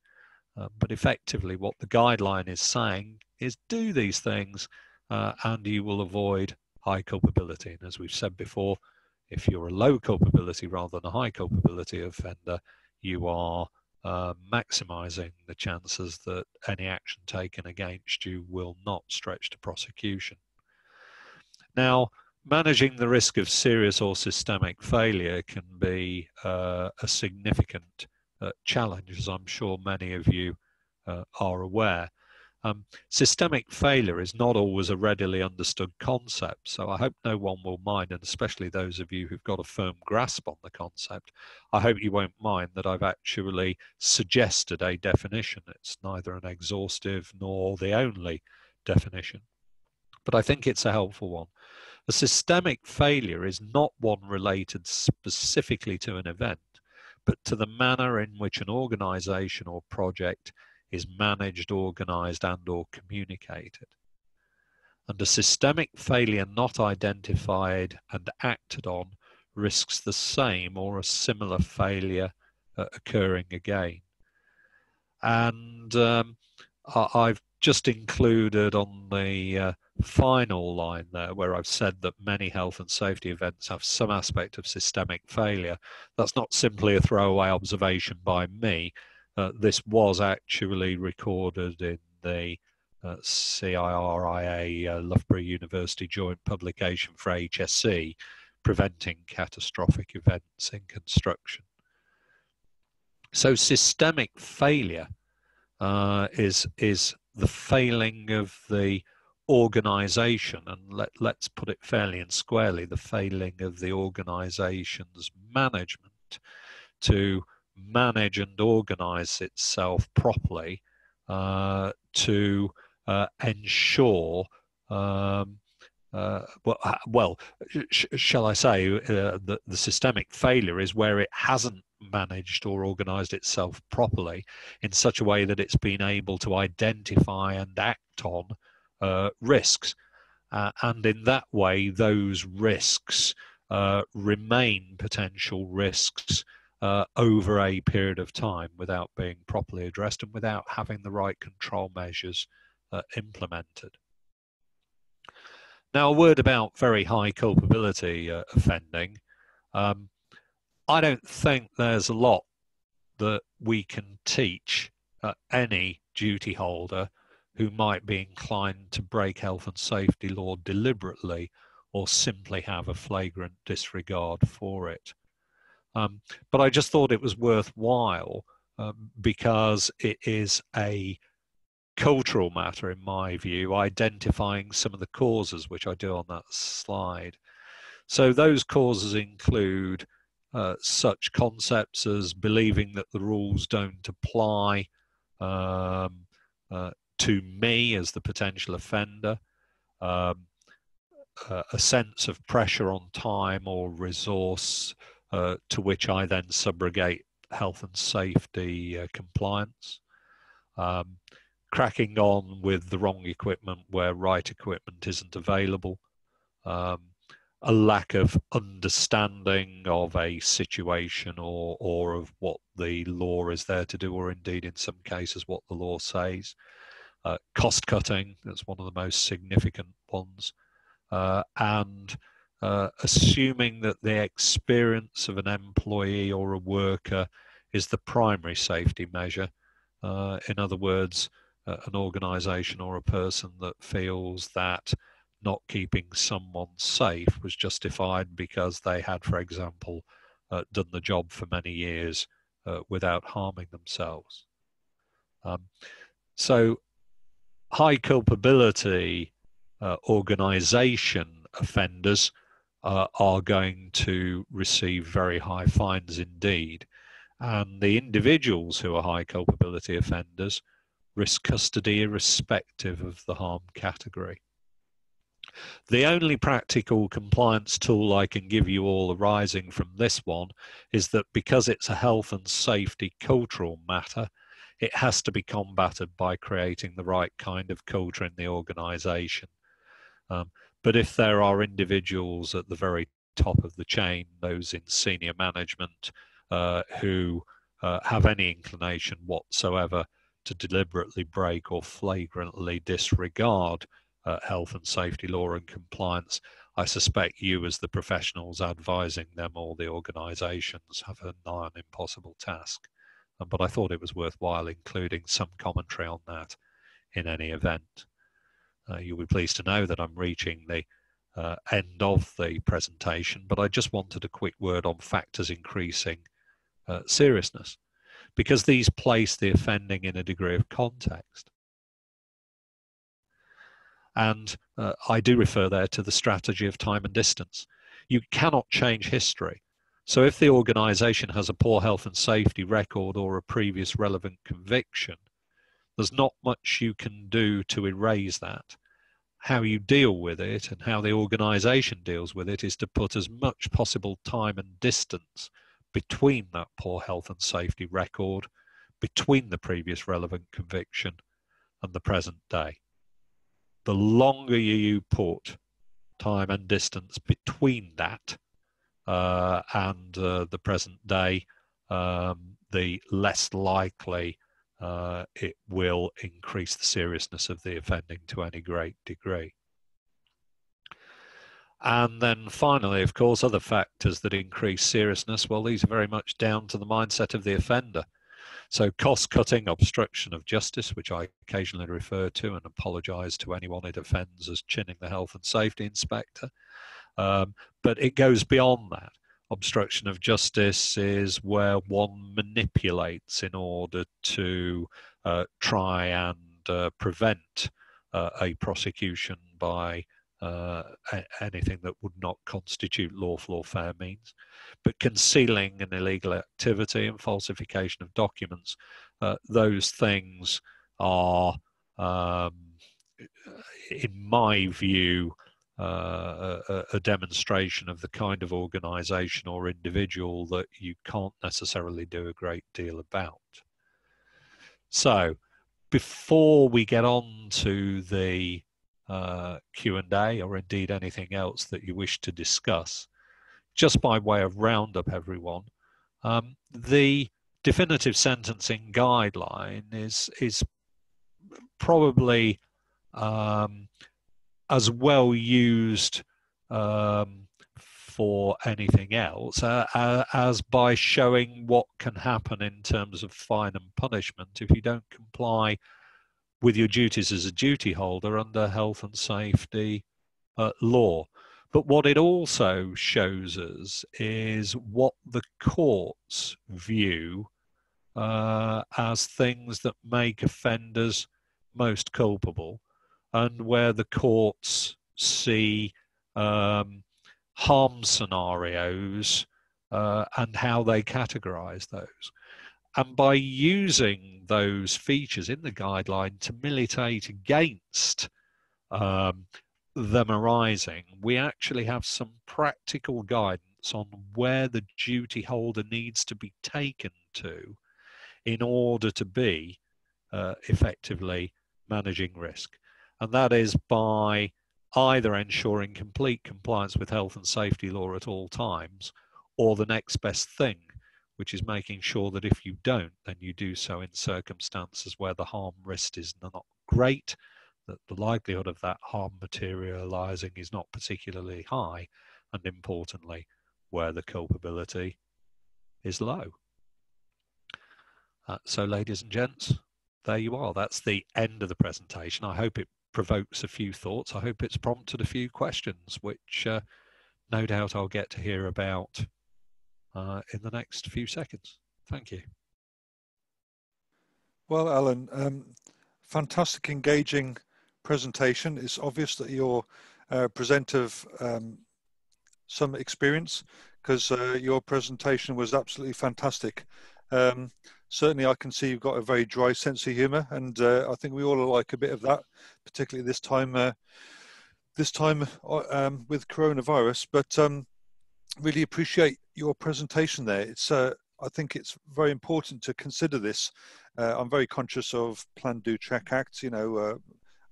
But effectively, what the guideline is saying is do these things and you will avoid high culpability. And as we've said before, if you're a low culpability rather than a high culpability offender, you are maximizing the chances that any action taken against you will not stretch to prosecution. Now, managing the risk of serious or systemic failure can be a significant challenge, as I'm sure many of you are aware. Systemic failure is not always a readily understood concept, so I hope no one will mind, and especially those of you who've got a firm grasp on the concept, I hope you won't mind that I've actually suggested a definition. It's neither an exhaustive nor the only definition, but I think it's a helpful one. A systemic failure is not one related specifically to an event, but to the manner in which an organization or project is managed, organized, and or communicated. And a systemic failure not identified and acted on risks the same or a similar failure occurring again. And I've just included on the final line there, where I've said that many health and safety events have some aspect of systemic failure. That's not simply a throwaway observation by me. This was actually recorded in the CIRIA Loughborough University joint publication for HSE, Preventing Catastrophic Events in Construction. So systemic failure is the failing of the organization, and let's put it fairly and squarely, the failing of the organization's management to manage and organize itself properly to ensure shall I say, the systemic failure is where it hasn't managed or organized itself properly in such a way that it's been able to identify and act on risks. And in that way, those risks remain potential risks over a period of time without being properly addressed and without having the right control measures implemented. Now, a word about very high culpability offending. I don't think there's a lot that we can teach any duty holder who might be inclined to break health and safety law deliberately or simply have a flagrant disregard for it. But I just thought it was worthwhile because it is a cultural matter, in my view, identifying some of the causes, which I do on that slide. So those causes include such concepts as believing that the rules don't apply to me as the potential offender, a sense of pressure on time or resource to which I then subrogate health and safety compliance, cracking on with the wrong equipment where right equipment isn't available, a lack of understanding of a situation or of what the law is there to do, or indeed in some cases what the law says. Cost cutting, that's one of the most significant ones, and assuming that the experience of an employee or a worker is the primary safety measure. In other words, an organisation or a person that feels that not keeping someone safe was justified because they had, for example, done the job for many years without harming themselves. So high culpability organisation offenders are going to receive very high fines indeed. And the individuals who are high culpability offenders risk custody irrespective of the harm category. The only practical compliance tool I can give you all arising from this one is that because it's a health and safety cultural matter, it has to be combated by creating the right kind of culture in the organisation. But if there are individuals at the very top of the chain, those in senior management, who have any inclination whatsoever to deliberately break or flagrantly disregard health and safety law and compliance, I suspect you as the professionals advising them or the organisations have a nigh on impossible task. But I thought it was worthwhile including some commentary on that in any event. You'll be pleased to know that I'm reaching the end of the presentation, but I just wanted a quick word on factors increasing seriousness, because these place the offending in a degree of context. And I do refer there to the strategy of time and distance. You cannot change history. So if the organisation has a poor health and safety record or a previous relevant conviction, there's not much you can do to erase that. How you deal with it and how the organisation deals with it is to put as much possible time and distance between that poor health and safety record, between the previous relevant conviction and the present day. The longer you put time and distance between that and the present day, the less likely it will increase the seriousness of the offending to any great degree. And then finally, of course, other factors that increase seriousness, well, these are very much down to the mindset of the offender. So cost-cutting, obstruction of justice, which I occasionally refer to and apologise to anyone it offends as chinning the health and safety inspector. But it goes beyond that. Obstruction of justice is where one manipulates in order to try and prevent a prosecution by anything that would not constitute lawful or fair means. But concealing an illegal activity and falsification of documents, those things are, in my view, a demonstration of the kind of organisation or individual that you can't necessarily do a great deal about. So before we get on to the Q&A or indeed anything else that you wish to discuss, just by way of roundup, everyone, the definitive sentencing guideline is probably as well used for anything else as by showing what can happen in terms of fine and punishment if you don't comply with your duties as a duty holder under health and safety law. But what it also shows us is what the courts view as things that make offenders most culpable, and where the courts see harm scenarios and how they categorize those. And by using those features in the guideline to militate against them arising, we actually have some practical guidance on where the duty holder needs to be taken to in order to be effectively managing risk. And that is by either ensuring complete compliance with health and safety law at all times, or the next best thing, which is making sure that if you don't, then you do so in circumstances where the harm risk is not great, that the likelihood of that harm materializing is not particularly high, and importantly, where the culpability is low. So ladies and gents, there you are. That's the end of the presentation. I hope it provokes a few thoughts. I hope it's prompted a few questions, which no doubt I'll get to hear about in the next few seconds. Thank you. Well, Alan, fantastic, engaging presentation. It's obvious that your present of some experience, because your presentation was absolutely fantastic. Certainly I can see you've got a very dry sense of humour, and I think we all like a bit of that, particularly this time with coronavirus. But really appreciate your presentation there. It's I think it's very important to consider this. I'm very conscious of Plan, Do, Check Act, you know,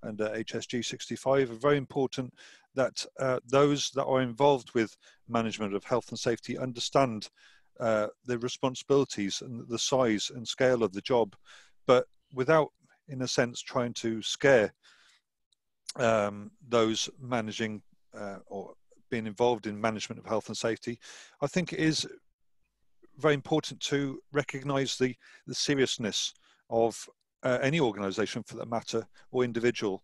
and HSG 65 are very important that those that are involved with management of health and safety understand the responsibilities and the size and scale of the job, but without, in a sense, trying to scare those managing or being involved in management of health and safety. I think it is very important to recognise the seriousness of any organisation, for that matter, or individual,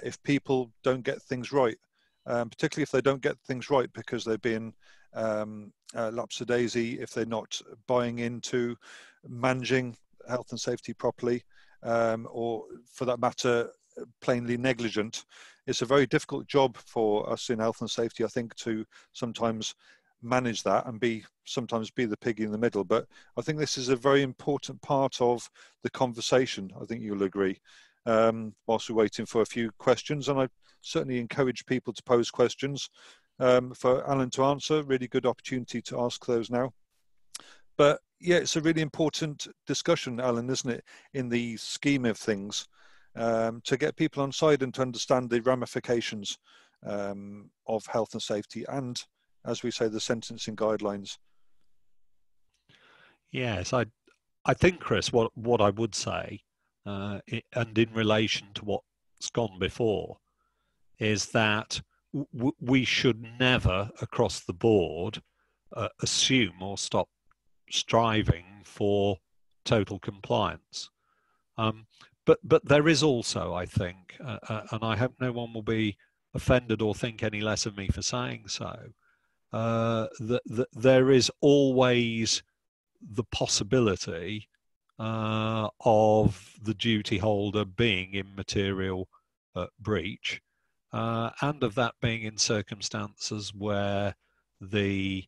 if people don't get things right, particularly if they don't get things right because they're being lapsadaisy, if they're not buying into managing health and safety properly, or for that matter, plainly negligent. It's a very difficult job for us in health and safety, I think, to sometimes manage that and sometimes be the pig in the middle. But I think this is a very important part of the conversation. I think you'll agree. Whilst we're waiting for a few questions, and I certainly encourage people to pose questions for Alan to answer. Really good opportunity to ask those now. But yeah, it's a really important discussion, Alan, isn't it, in the scheme of things, to get people on side and to understand the ramifications of health and safety and, as we say, the sentencing guidelines. Yes, I think, Chris, what I would say, and in relation to what's gone before, is that we should never, across the board, assume or stop striving for total compliance. But there is also, I think, and I hope no one will be offended or think any less of me for saying so, that there is always the possibility of the duty holder being in material breach, and of that being in circumstances where the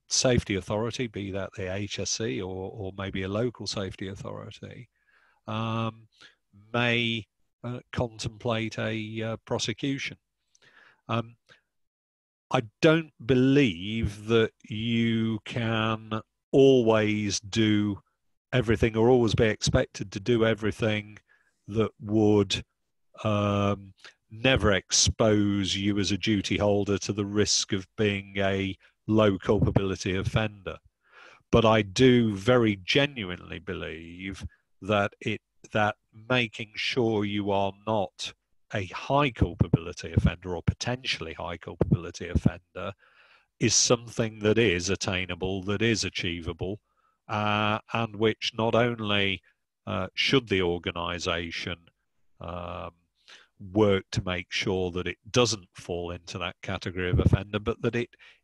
safety authority, be that the HSE or maybe a local safety authority, may contemplate a prosecution. I don't believe that you can always do everything or always be expected to do everything that would never expose you as a duty holder to the risk of being a low culpability offender. But I do very genuinely believe that that making sure you are not a high culpability offender or potentially high culpability offender is something that is attainable, that is achievable, and which not only should the organisation work to make sure that it doesn't fall into that category of offender, but that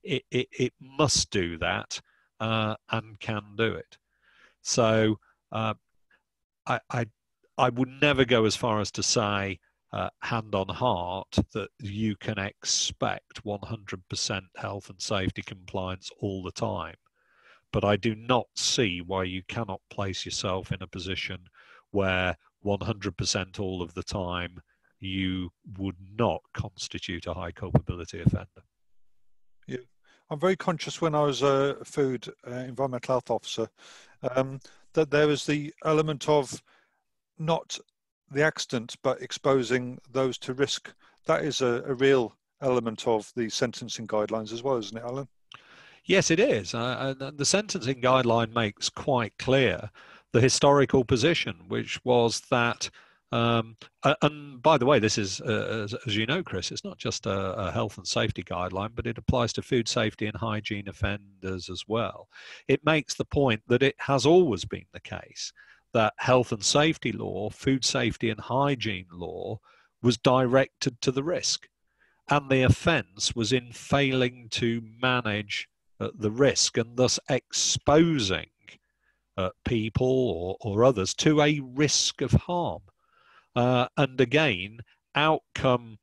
it must do that and can do it. So I would never go as far as to say, hand on heart, that you can expect 100% health and safety compliance all the time. But I do not see why you cannot place yourself in a position where 100% all of the time you would not constitute a high culpability offender. Yeah, I'm very conscious when I was a food environmental health officer that there was the element of not the accident, but exposing those to risk. That is a real element of the sentencing guidelines as well, isn't it, Alan? Yes, it is. And the sentencing guideline makes quite clear the historical position, which was that, and by the way, this is, as you know, Chris, it's not just a health and safety guideline, but it applies to food safety and hygiene offenders as well. It makes the point that it has always been the case that health and safety law, food safety and hygiene law, was directed to the risk. And the offence was in failing to manage the risk and thus exposing people or others to a risk of harm. And again, outcome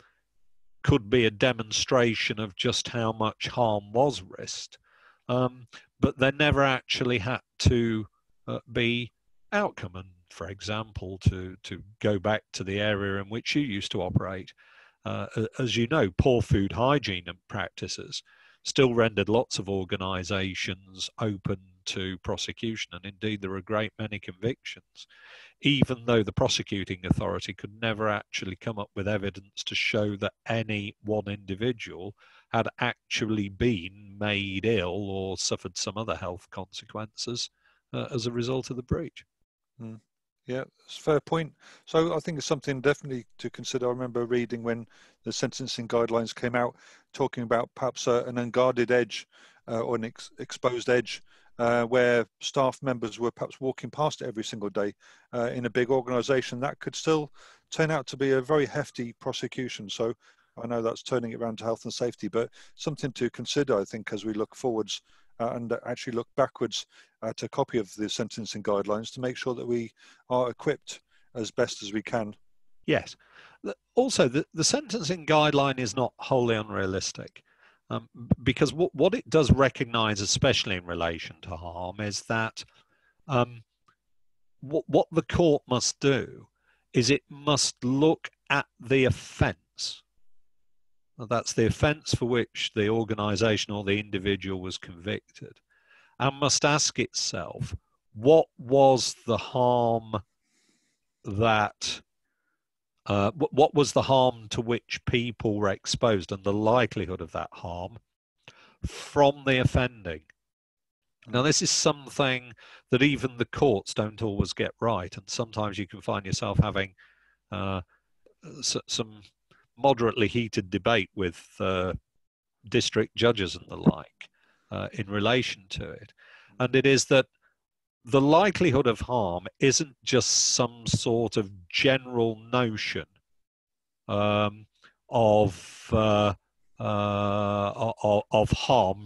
could be a demonstration of just how much harm was risked, but there never actually had to be outcome. And for example, to go back to the area in which you used to operate, as you know, poor food hygiene and practices still rendered lots of organisations open to prosecution, and indeed there are a great many convictions, even though the prosecuting authority could never actually come up with evidence to show that any one individual had actually been made ill or suffered some other health consequences as a result of the breach. Mm. Yeah, it's a fair point. So I think it's something definitely to consider. I remember reading when the sentencing guidelines came out, talking about perhaps an unguarded edge or an exposed edge where staff members were perhaps walking past it every single day in a big organisation. That could still turn out to be a very hefty prosecution. So I know that's turning it around to health and safety, but something to consider, I think, as we look forwards and actually look backwards at a copy of the sentencing guidelines to make sure that we are equipped as best as we can. Yes. Also, the sentencing guideline is not wholly unrealistic, because what it does recognise, especially in relation to harm, is that what the court must do is it must look at the offence. That's the offence for which the organisation or the individual was convicted, and must ask itself, what was the harm that, what was the harm to which people were exposed and the likelihood of that harm from the offending? Now, this is something that even the courts don't always get right, and sometimes you can find yourself having some moderately heated debate with district judges and the like in relation to it. And it is that the likelihood of harm isn't just some sort of general notion of harm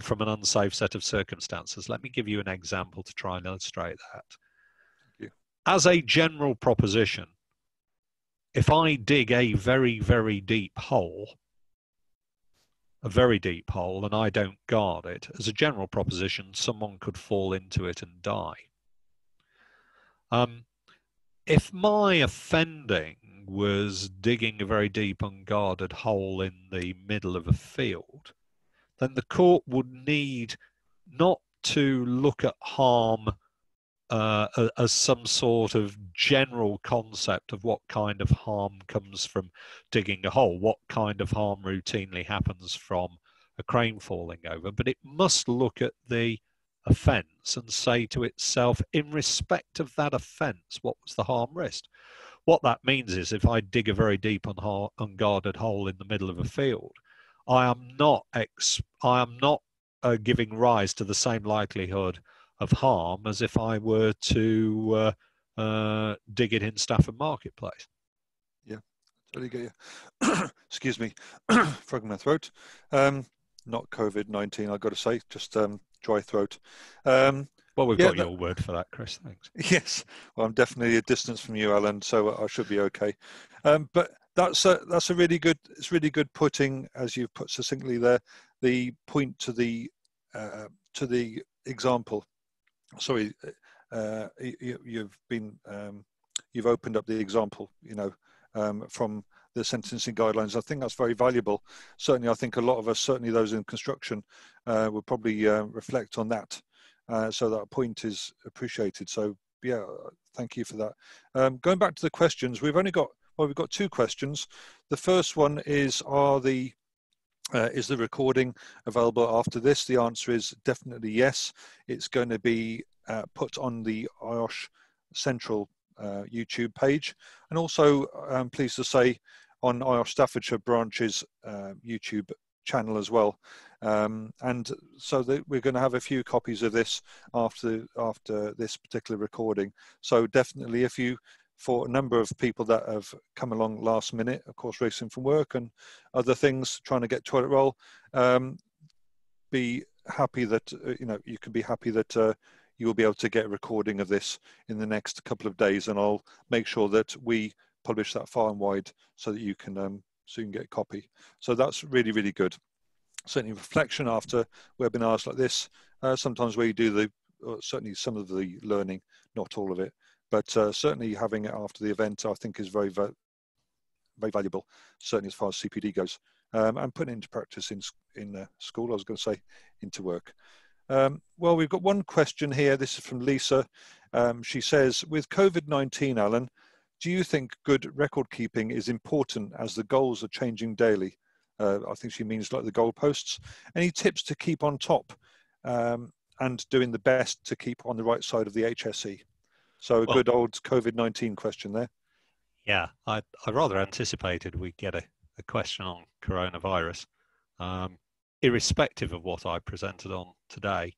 from an unsafe set of circumstances. Let me give you an example to try and illustrate that. Thank you. As a general proposition, if I dig a very, very deep hole, and I don't guard it, as a general proposition, someone could fall into it and die. If my offending was digging a very deep, unguarded hole in the middle of a field, then the court would need not to look at harm as some sort of general concept of what kind of harm comes from digging a hole, what kind of harm routinely happens from a crane falling over, but it must look at the offence and say to itself, in respect of that offence, what was the harm risked? What that means is if I dig a very deep, unguarded hole in the middle of a field, I am not giving rise to the same likelihood of harm as if I were to dig it in Stafford Marketplace. Yeah, totally get you. Excuse me, frog in my throat. Not COVID-19, I've got to say, just dry throat. Well, we've got your word for that, Chris. Thanks. Yes, well, I'm definitely a distance from you, Alan, so I should be okay. But that's a really good. It's really good putting, as you've put succinctly there, the point to the example. Sorry, you've opened up the example, from the sentencing guidelines. I think that's very valuable. Certainly, I think a lot of us, certainly those in construction, would probably reflect on that. So that point is appreciated. So yeah, thank you for that. Going back to the questions, we've got two questions. The first one is, is the recording available after this? The answer is definitely yes. It's going to be put on the IOSH Central YouTube page, and also I'm pleased to say on IOSH Staffordshire Branch's YouTube channel as well. And so we're going to have a few copies of this after this particular recording. So definitely, for a number of people that have come along last minute, of course, racing from work and other things, trying to get toilet roll, be happy that you can be happy that you will be able to get a recording of this in the next couple of days, and I'll make sure that we publish that far and wide so that you can so you can get a copy. So that's really, really good. Certainly reflection after webinars like this, sometimes where you do the, certainly some of the learning, not all of it, but certainly having it after the event, I think is very, very valuable, certainly as far as CPD goes, and putting it into practice in school, I was going to say, into work. Well, we've got one question here. This is from Lisa. She says, with COVID-19, Alan, do you think good record keeping is important as the goals are changing daily? I think she means like the goalposts. Any tips to keep on top and doing the best to keep on the right side of the HSE? So a good old COVID-19 question there. Yeah, I rather anticipated we'd get a question on coronavirus, irrespective of what I presented on today.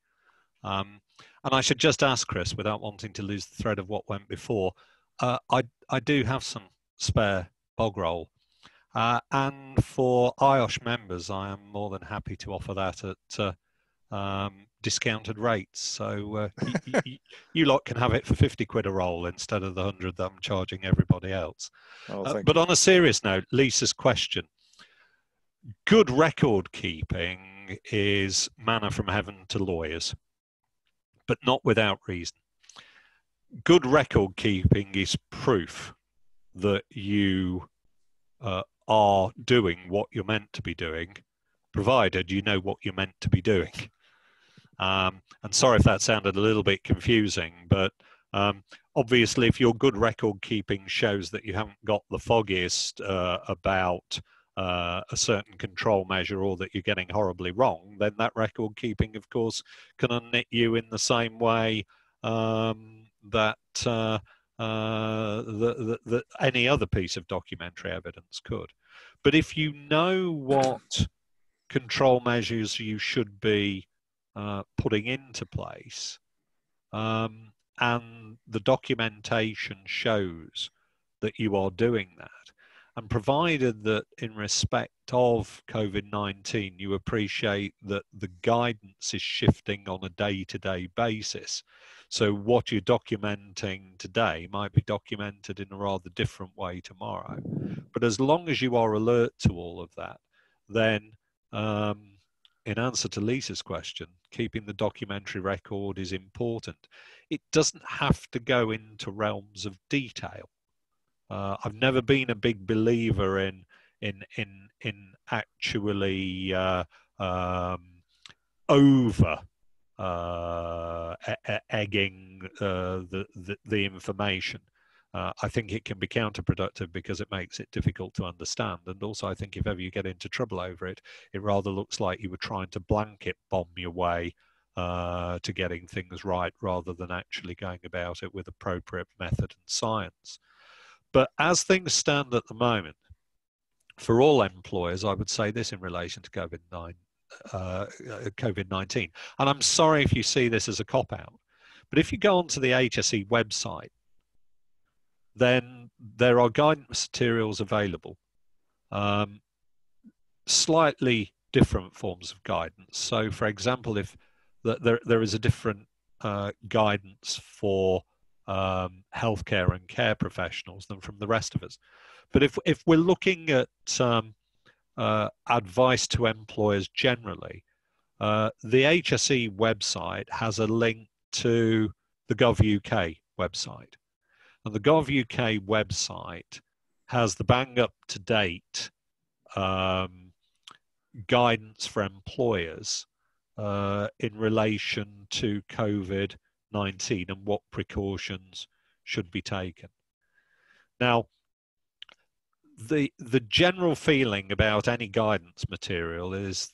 And I should just ask Chris, without wanting to lose the thread of what went before, I do have some spare bog roll. And for IOSH members, I am more than happy to offer that at discounted rates. So you lot can have it for 50 quid a roll instead of the 100 that I'm charging everybody else. Oh, but on a serious note, Lisa's question, good record keeping is manna from heaven to lawyers, but not without reason. Good record keeping is proof that you are doing what you're meant to be doing, provided you know what you're meant to be doing. And sorry if that sounded a little bit confusing, but obviously if your good record keeping shows that you haven't got the foggiest about a certain control measure or that you're getting horribly wrong, then that record keeping, of course, can unknit you in the same way that any other piece of documentary evidence could. But if you know what control measures you should be putting into place, and the documentation shows that you are doing that, and provided that in respect of COVID-19 you appreciate that the guidance is shifting on a day-to-day basis, so what you're documenting today might be documented in a rather different way tomorrow. But as long as you are alert to all of that, then in answer to Lisa's question, keeping the documentary record is important. It doesn't have to go into realms of detail. I've never been a big believer in actually over egging the information. I think it can be counterproductive because it makes it difficult to understand. And also, I think if ever you get into trouble over it, it rather looks like you were trying to blanket bomb your way to getting things right rather than actually going about it with appropriate method and science. But as things stand at the moment, for all employers, I would say this in relation to COVID-19. And I'm sorry if you see this as a cop-out, but if you go onto the HSE website, then there are guidance materials available, slightly different forms of guidance. So, for example, if there is a different guidance for healthcare and care professionals than from the rest of us. But if we're looking at advice to employers generally, the HSE website has a link to the Gov.uk website. And the Gov.uk website has the bang up to date guidance for employers in relation to COVID-19 and what precautions should be taken. Now, the general feeling about any guidance material is,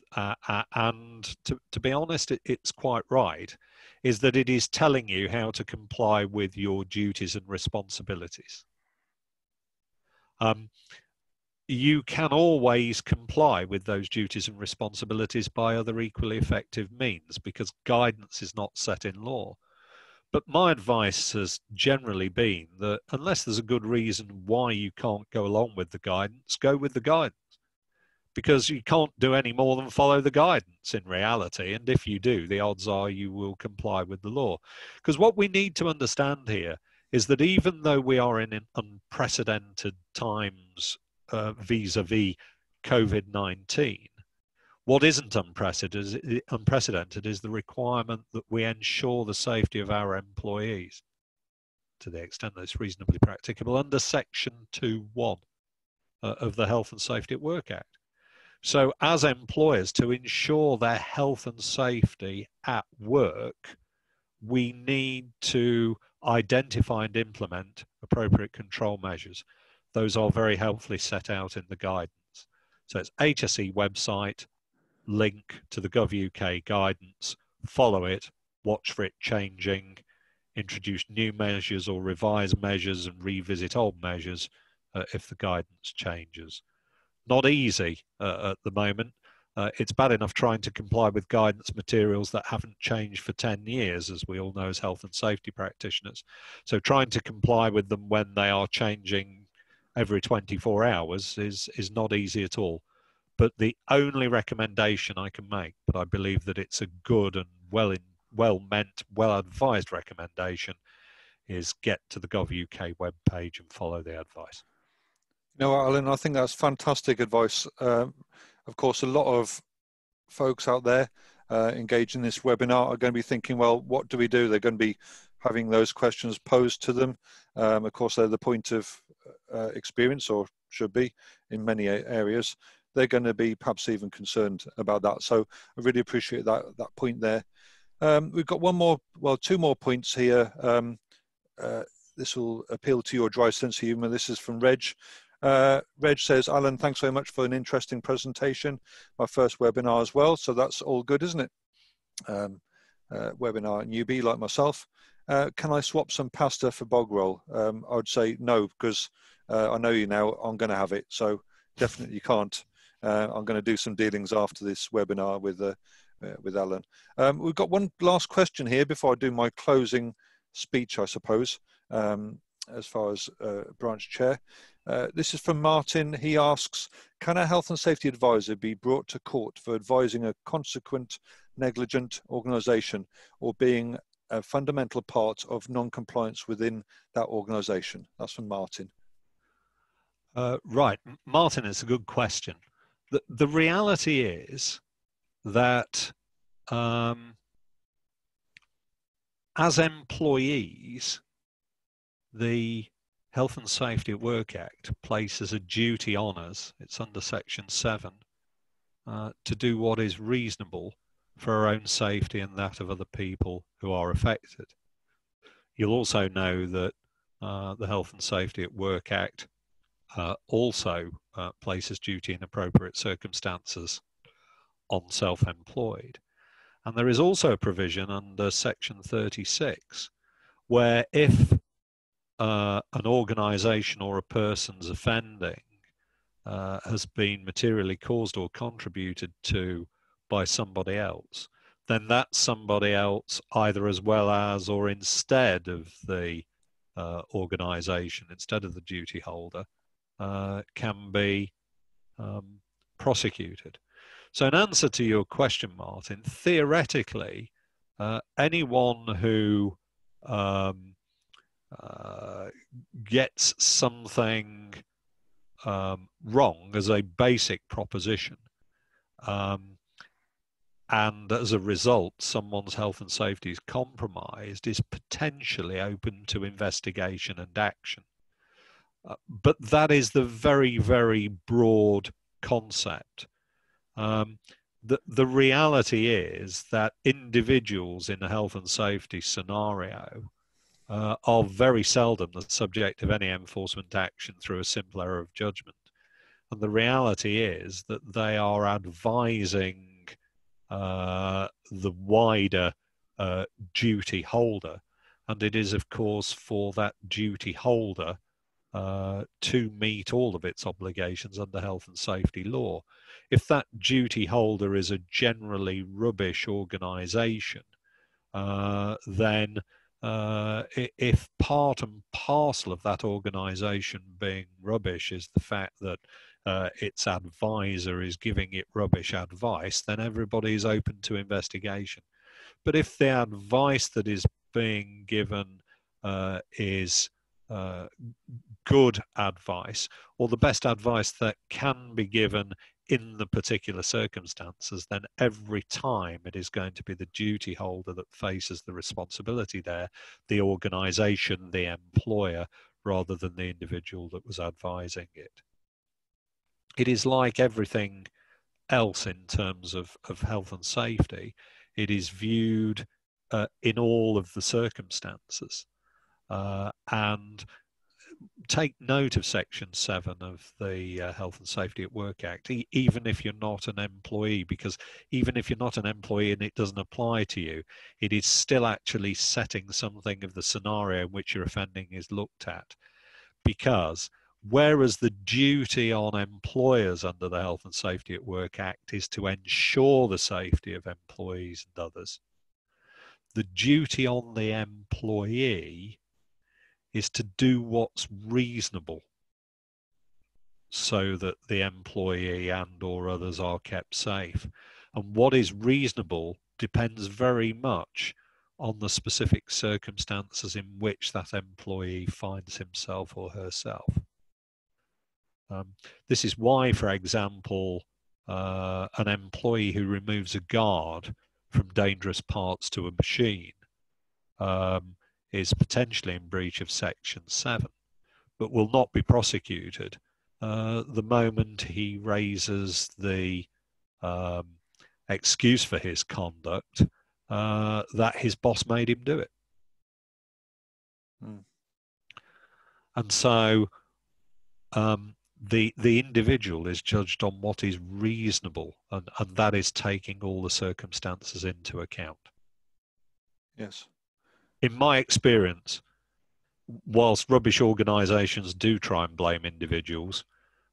and to be honest, it's quite right, is that it is telling you how to comply with your duties and responsibilities. You can always comply with those duties and responsibilities by other equally effective means because guidance is not set in law. But my advice has generally been that unless there's a good reason why you can't go along with the guidance, go with the guidance. Because you can't do any more than follow the guidance in reality. And if you do, the odds are you will comply with the law. Because what we need to understand here is that even though we are in unprecedented times vis-a-vis COVID-19. What isn't unprecedented is the requirement that we ensure the safety of our employees to the extent that it's reasonably practicable under Section 2.1 of the Health and Safety at Work Act. So as employers, to ensure their health and safety at work, we need to identify and implement appropriate control measures. Those are very helpfully set out in the guidance. So it's HSE website, link to the Gov UK guidance, follow it, watch for it changing, introduce new measures or revise measures and revisit old measures if the guidance changes. Not easy at the moment. It's bad enough trying to comply with guidance materials that haven't changed for 10 years, as we all know as health and safety practitioners. So trying to comply with them when they are changing every 24 hours is not easy at all. But the only recommendation I can make, but I believe that it's a good and well-meant, well-advised recommendation, is get to the Gov UK webpage and follow the advice. You know, Alan, I think that's fantastic advice. Of course, a lot of folks out there engaged in this webinar are going to be thinking, well, what do we do? They're going to be having those questions posed to them. Of course, they're the point of experience, or should be in many areas. They're going to be perhaps even concerned about that. So I really appreciate that point there. We've got two more points here. This will appeal to your dry sense of humour. This is from Reg. Reg says, Alan, thanks very much for an interesting presentation. My first webinar as well, so that's all good, isn't it? Webinar newbie like myself. Can I swap some pasta for bog roll? I would say no, because I know you now, I'm going to have it, so definitely you can't. I'm going to do some dealings after this webinar with Alan. We've got one last question here before I do my closing speech, I suppose, as far as branch chair. This is from Martin. He asks, can a health and safety advisor be brought to court for advising a consequent negligent organisation or being a fundamental part of non-compliance within that organisation? That's from Martin. Right, Martin, it's a good question. The reality is that as employees, the Health and Safety at Work Act places a duty on us, it's under Section 7, to do what is reasonable for our own safety and that of other people who are affected. You'll also know that the Health and Safety at Work Act also places duty in appropriate circumstances on self-employed. And there is also a provision under Section 36 where if an organisation or a person's offending has been materially caused or contributed to by somebody else, then that somebody else, either as well as or instead of the organisation, instead of the duty holder, can be prosecuted. So in answer to your question, Martin, theoretically, anyone who gets something wrong as a basic proposition, and as a result someone's health and safety is compromised, is potentially open to investigation and action. But that is the very, very broad concept. The reality is that individuals in a health and safety scenario are very seldom the subject of any enforcement action through a simple error of judgment. And the reality is that they are advising the wider duty holder. And it is, of course, for that duty holder to meet all of its obligations under health and safety law. If that duty holder is a generally rubbish organisation, then if part and parcel of that organisation being rubbish is the fact that its advisor is giving it rubbish advice, then everybody is open to investigation. But if the advice that is being given is good advice, or the best advice that can be given in the particular circumstances, then every time it is going to be the duty holder that faces the responsibility there, the organisation, the employer, rather than the individual that was advising it. It is like everything else in terms of health and safety. It is viewed in all of the circumstances. And take note of Section 7 of the Health and Safety at Work Act, even if you're not an employee, because even if you're not an employee and it doesn't apply to you, it is still actually setting something of the scenario in which your offending is looked at. Because whereas the duty on employers under the Health and Safety at Work Act is to ensure the safety of employees and others, the duty on the employee is to do what's reasonable so that the employee and or others are kept safe. And what is reasonable depends very much on the specific circumstances in which that employee finds himself or herself. This is why, for example, an employee who removes a guard from dangerous parts to a machine is potentially in breach of Section 7, but will not be prosecuted the moment he raises the excuse for his conduct that his boss made him do it. And so the individual is judged on what is reasonable, and that is taking all the circumstances into account. Yes. In my experience, whilst rubbish organisations do try and blame individuals,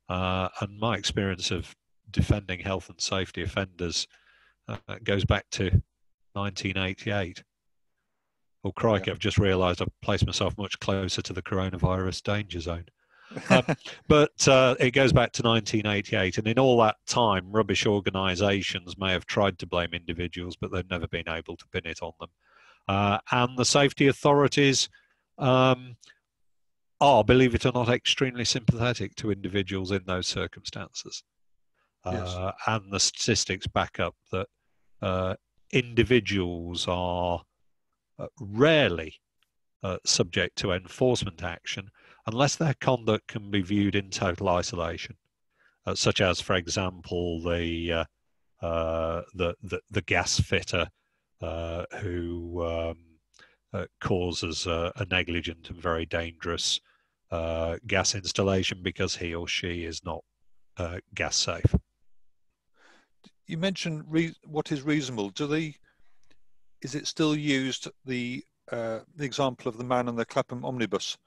and my experience of defending health and safety offenders goes back to 1988. Oh, crikey, yeah. I've just realised I've placed myself much closer to the coronavirus danger zone. But it goes back to 1988, and in all that time, rubbish organisations may have tried to blame individuals, but they've never been able to pin it on them. And the safety authorities are, believe it or not, extremely sympathetic to individuals in those circumstances. Yes. And the statistics back up that individuals are rarely subject to enforcement action unless their conduct can be viewed in total isolation, such as, for example, the gas fitter who causes a negligent and very dangerous gas installation because he or she is not gas safe. You mentioned what is reasonable. Is it still used the example of the man on the Clapham omnibus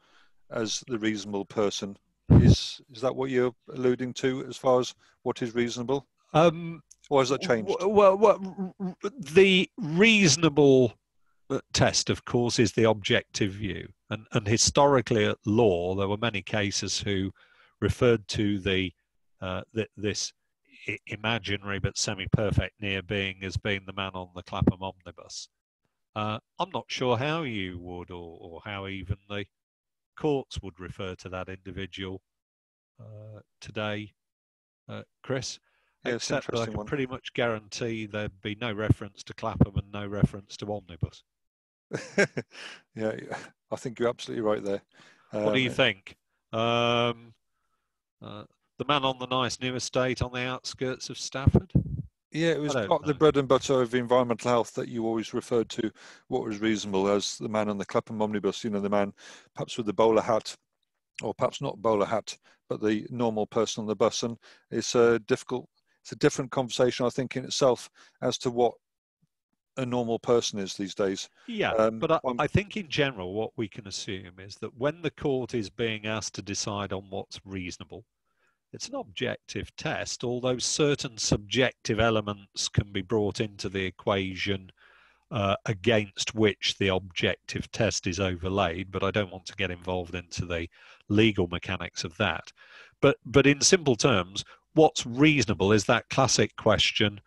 as the reasonable person? Is that what you're alluding to as far as what is reasonable? Or has that changed? Well, the reasonable test, of course, is the objective view. And historically at law, there were many cases who referred to this imaginary but semi-perfect near being as being the man on the Clapham omnibus. I'm not sure how you would, or how even the courts would refer to that individual today, Chris. Yes, except that I can pretty much guarantee there'd be no reference to Clapham and no reference to omnibus. Yeah, I think you're absolutely right there. What do you think? The man on the nice new estate on the outskirts of Stafford? Yeah, it was part of the bread and butter of environmental health that you always referred to what was reasonable as the man on the Clapham omnibus, you know, the man perhaps with the bowler hat, or perhaps not bowler hat, but the normal person on the bus. And it's a different conversation, I think, in itself as to what a normal person is these days. Yeah, but I think in general what we can assume is that when the court is being asked to decide on what's reasonable, it's an objective test, although certain subjective elements can be brought into the equation against which the objective test is overlaid, but I don't want to get involved into the legal mechanics of that. But in simple terms, what's reasonable is that classic question: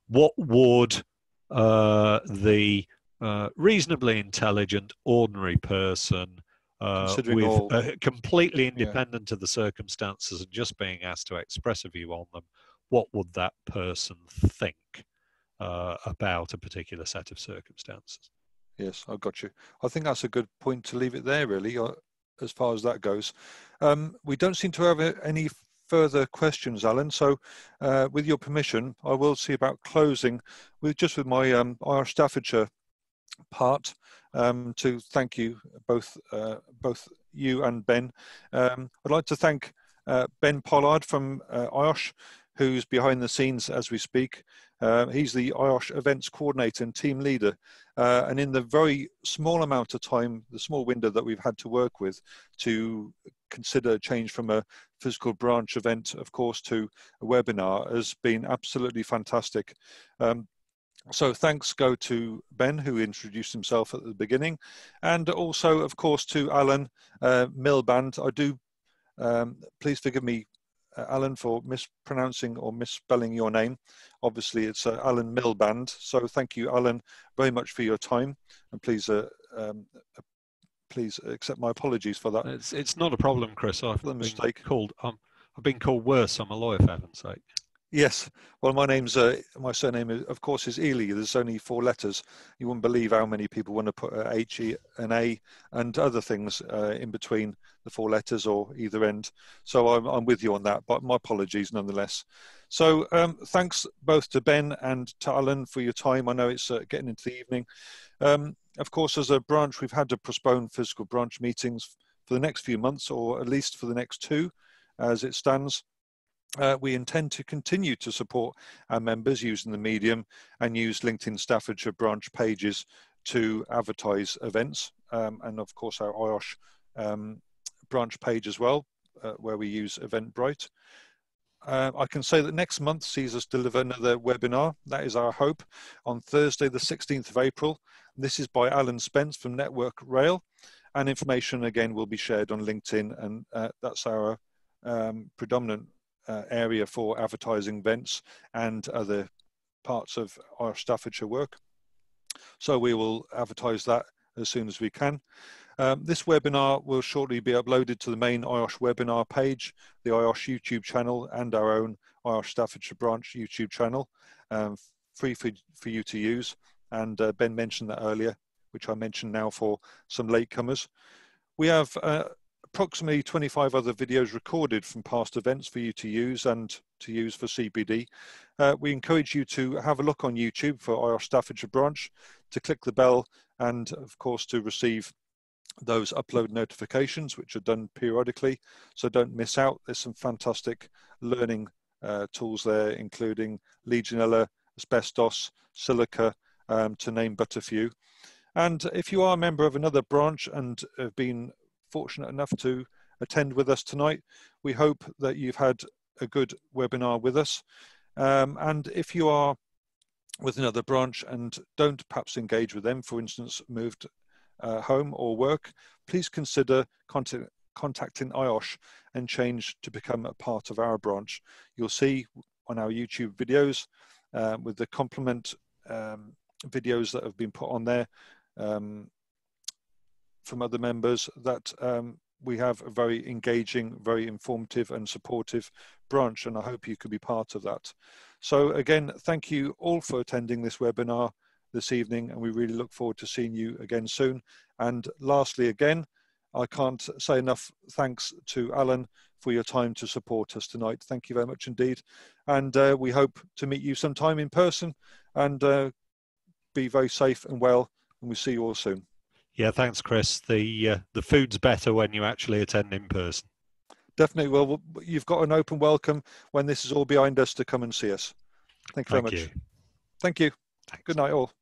what would the reasonably intelligent, ordinary person Considering with all, completely yeah. independent of the circumstances and just being asked to express a view on them, what would that person think about a particular set of circumstances? Yes, I've got you. I think that's a good point to leave it there, really, as far as that goes. We don't seem to have any further questions, Alan. So, with your permission, I will see about closing with my IOSH Staffordshire part, to thank you both, both you and Ben. I'd like to thank Ben Pollard from IOSH, who's behind the scenes as we speak. He's the IOSH events coordinator and team leader. And in the very small amount of time, the small window that we've had to work with to consider change from a physical branch event, of course, to a webinar has been absolutely fantastic. So thanks go to Ben, who introduced himself at the beginning, and also, of course, to Alan Millband. I do, please forgive me, Alan, for mispronouncing or misspelling your name. Obviously, it's Alan Millband. So thank you, Alan, very much for your time, and please please accept my apologies for that. It's not a problem, Chris. I've been called worse. I'm a lawyer, for heaven's sake. Yes, well, my surname, of course, is Ely. There's only 4 letters. You wouldn't believe how many people want to put a H, E, an A, and other things in between the 4 letters or either end. So I'm with you on that, but my apologies nonetheless. So thanks both to Ben and to Alan for your time. I know it's getting into the evening. Of course, as a branch, we've had to postpone physical branch meetings for the next few months, or at least for the next 2, as it stands. We intend to continue to support our members using the medium and use LinkedIn Staffordshire branch pages to advertise events, and of course our IOSH branch page as well, where we use Eventbrite. I can say that next month sees us deliver another webinar. That is our hope, on Thursday the 16th of April. This is by Alan Spence from Network Rail, and information again will be shared on LinkedIn, and that's our predominant area for advertising events and other parts of our Staffordshire work. So we will advertise that as soon as we can. This webinar will shortly be uploaded to the main IOSH webinar page, the IOSH YouTube channel, and our own IOSH Staffordshire Branch YouTube channel, free for you to use. And Ben mentioned that earlier, which I mentioned now for some latecomers. We have approximately 25 other videos recorded from past events for you to use and to use for CPD. We encourage you to have a look on YouTube for IOSH Staffordshire Branch, to click the bell, and of course to receive those upload notifications, which are done periodically, so don't miss out. There's some fantastic learning tools there, including Legionella, asbestos, silica, to name but a few. And if you are a member of another branch and have been fortunate enough to attend with us tonight, we hope that you've had a good webinar with us. And if you are with another branch and don't perhaps engage with them, for instance, moved home or work, please consider contacting IOSH and change to become a part of our branch. You'll see on our YouTube videos with the complement videos that have been put on there from other members, that we have a very engaging, very informative and supportive branch, and I hope you could be part of that. So again, thank you all for attending this webinar this evening, and we really look forward to seeing you again soon. And lastly, again, I can't say enough thanks to Alan for your time to support us tonight. Thank you very much indeed. And we hope to meet you sometime in person, and be very safe and well, and we'll see you all soon. Yeah, thanks, Chris. The food's better when you actually attend in person. Definitely. Well, you've got an open welcome when this is all behind us to come and see us. Thank you very much. Thank you. Thank you. Thanks. Good night all.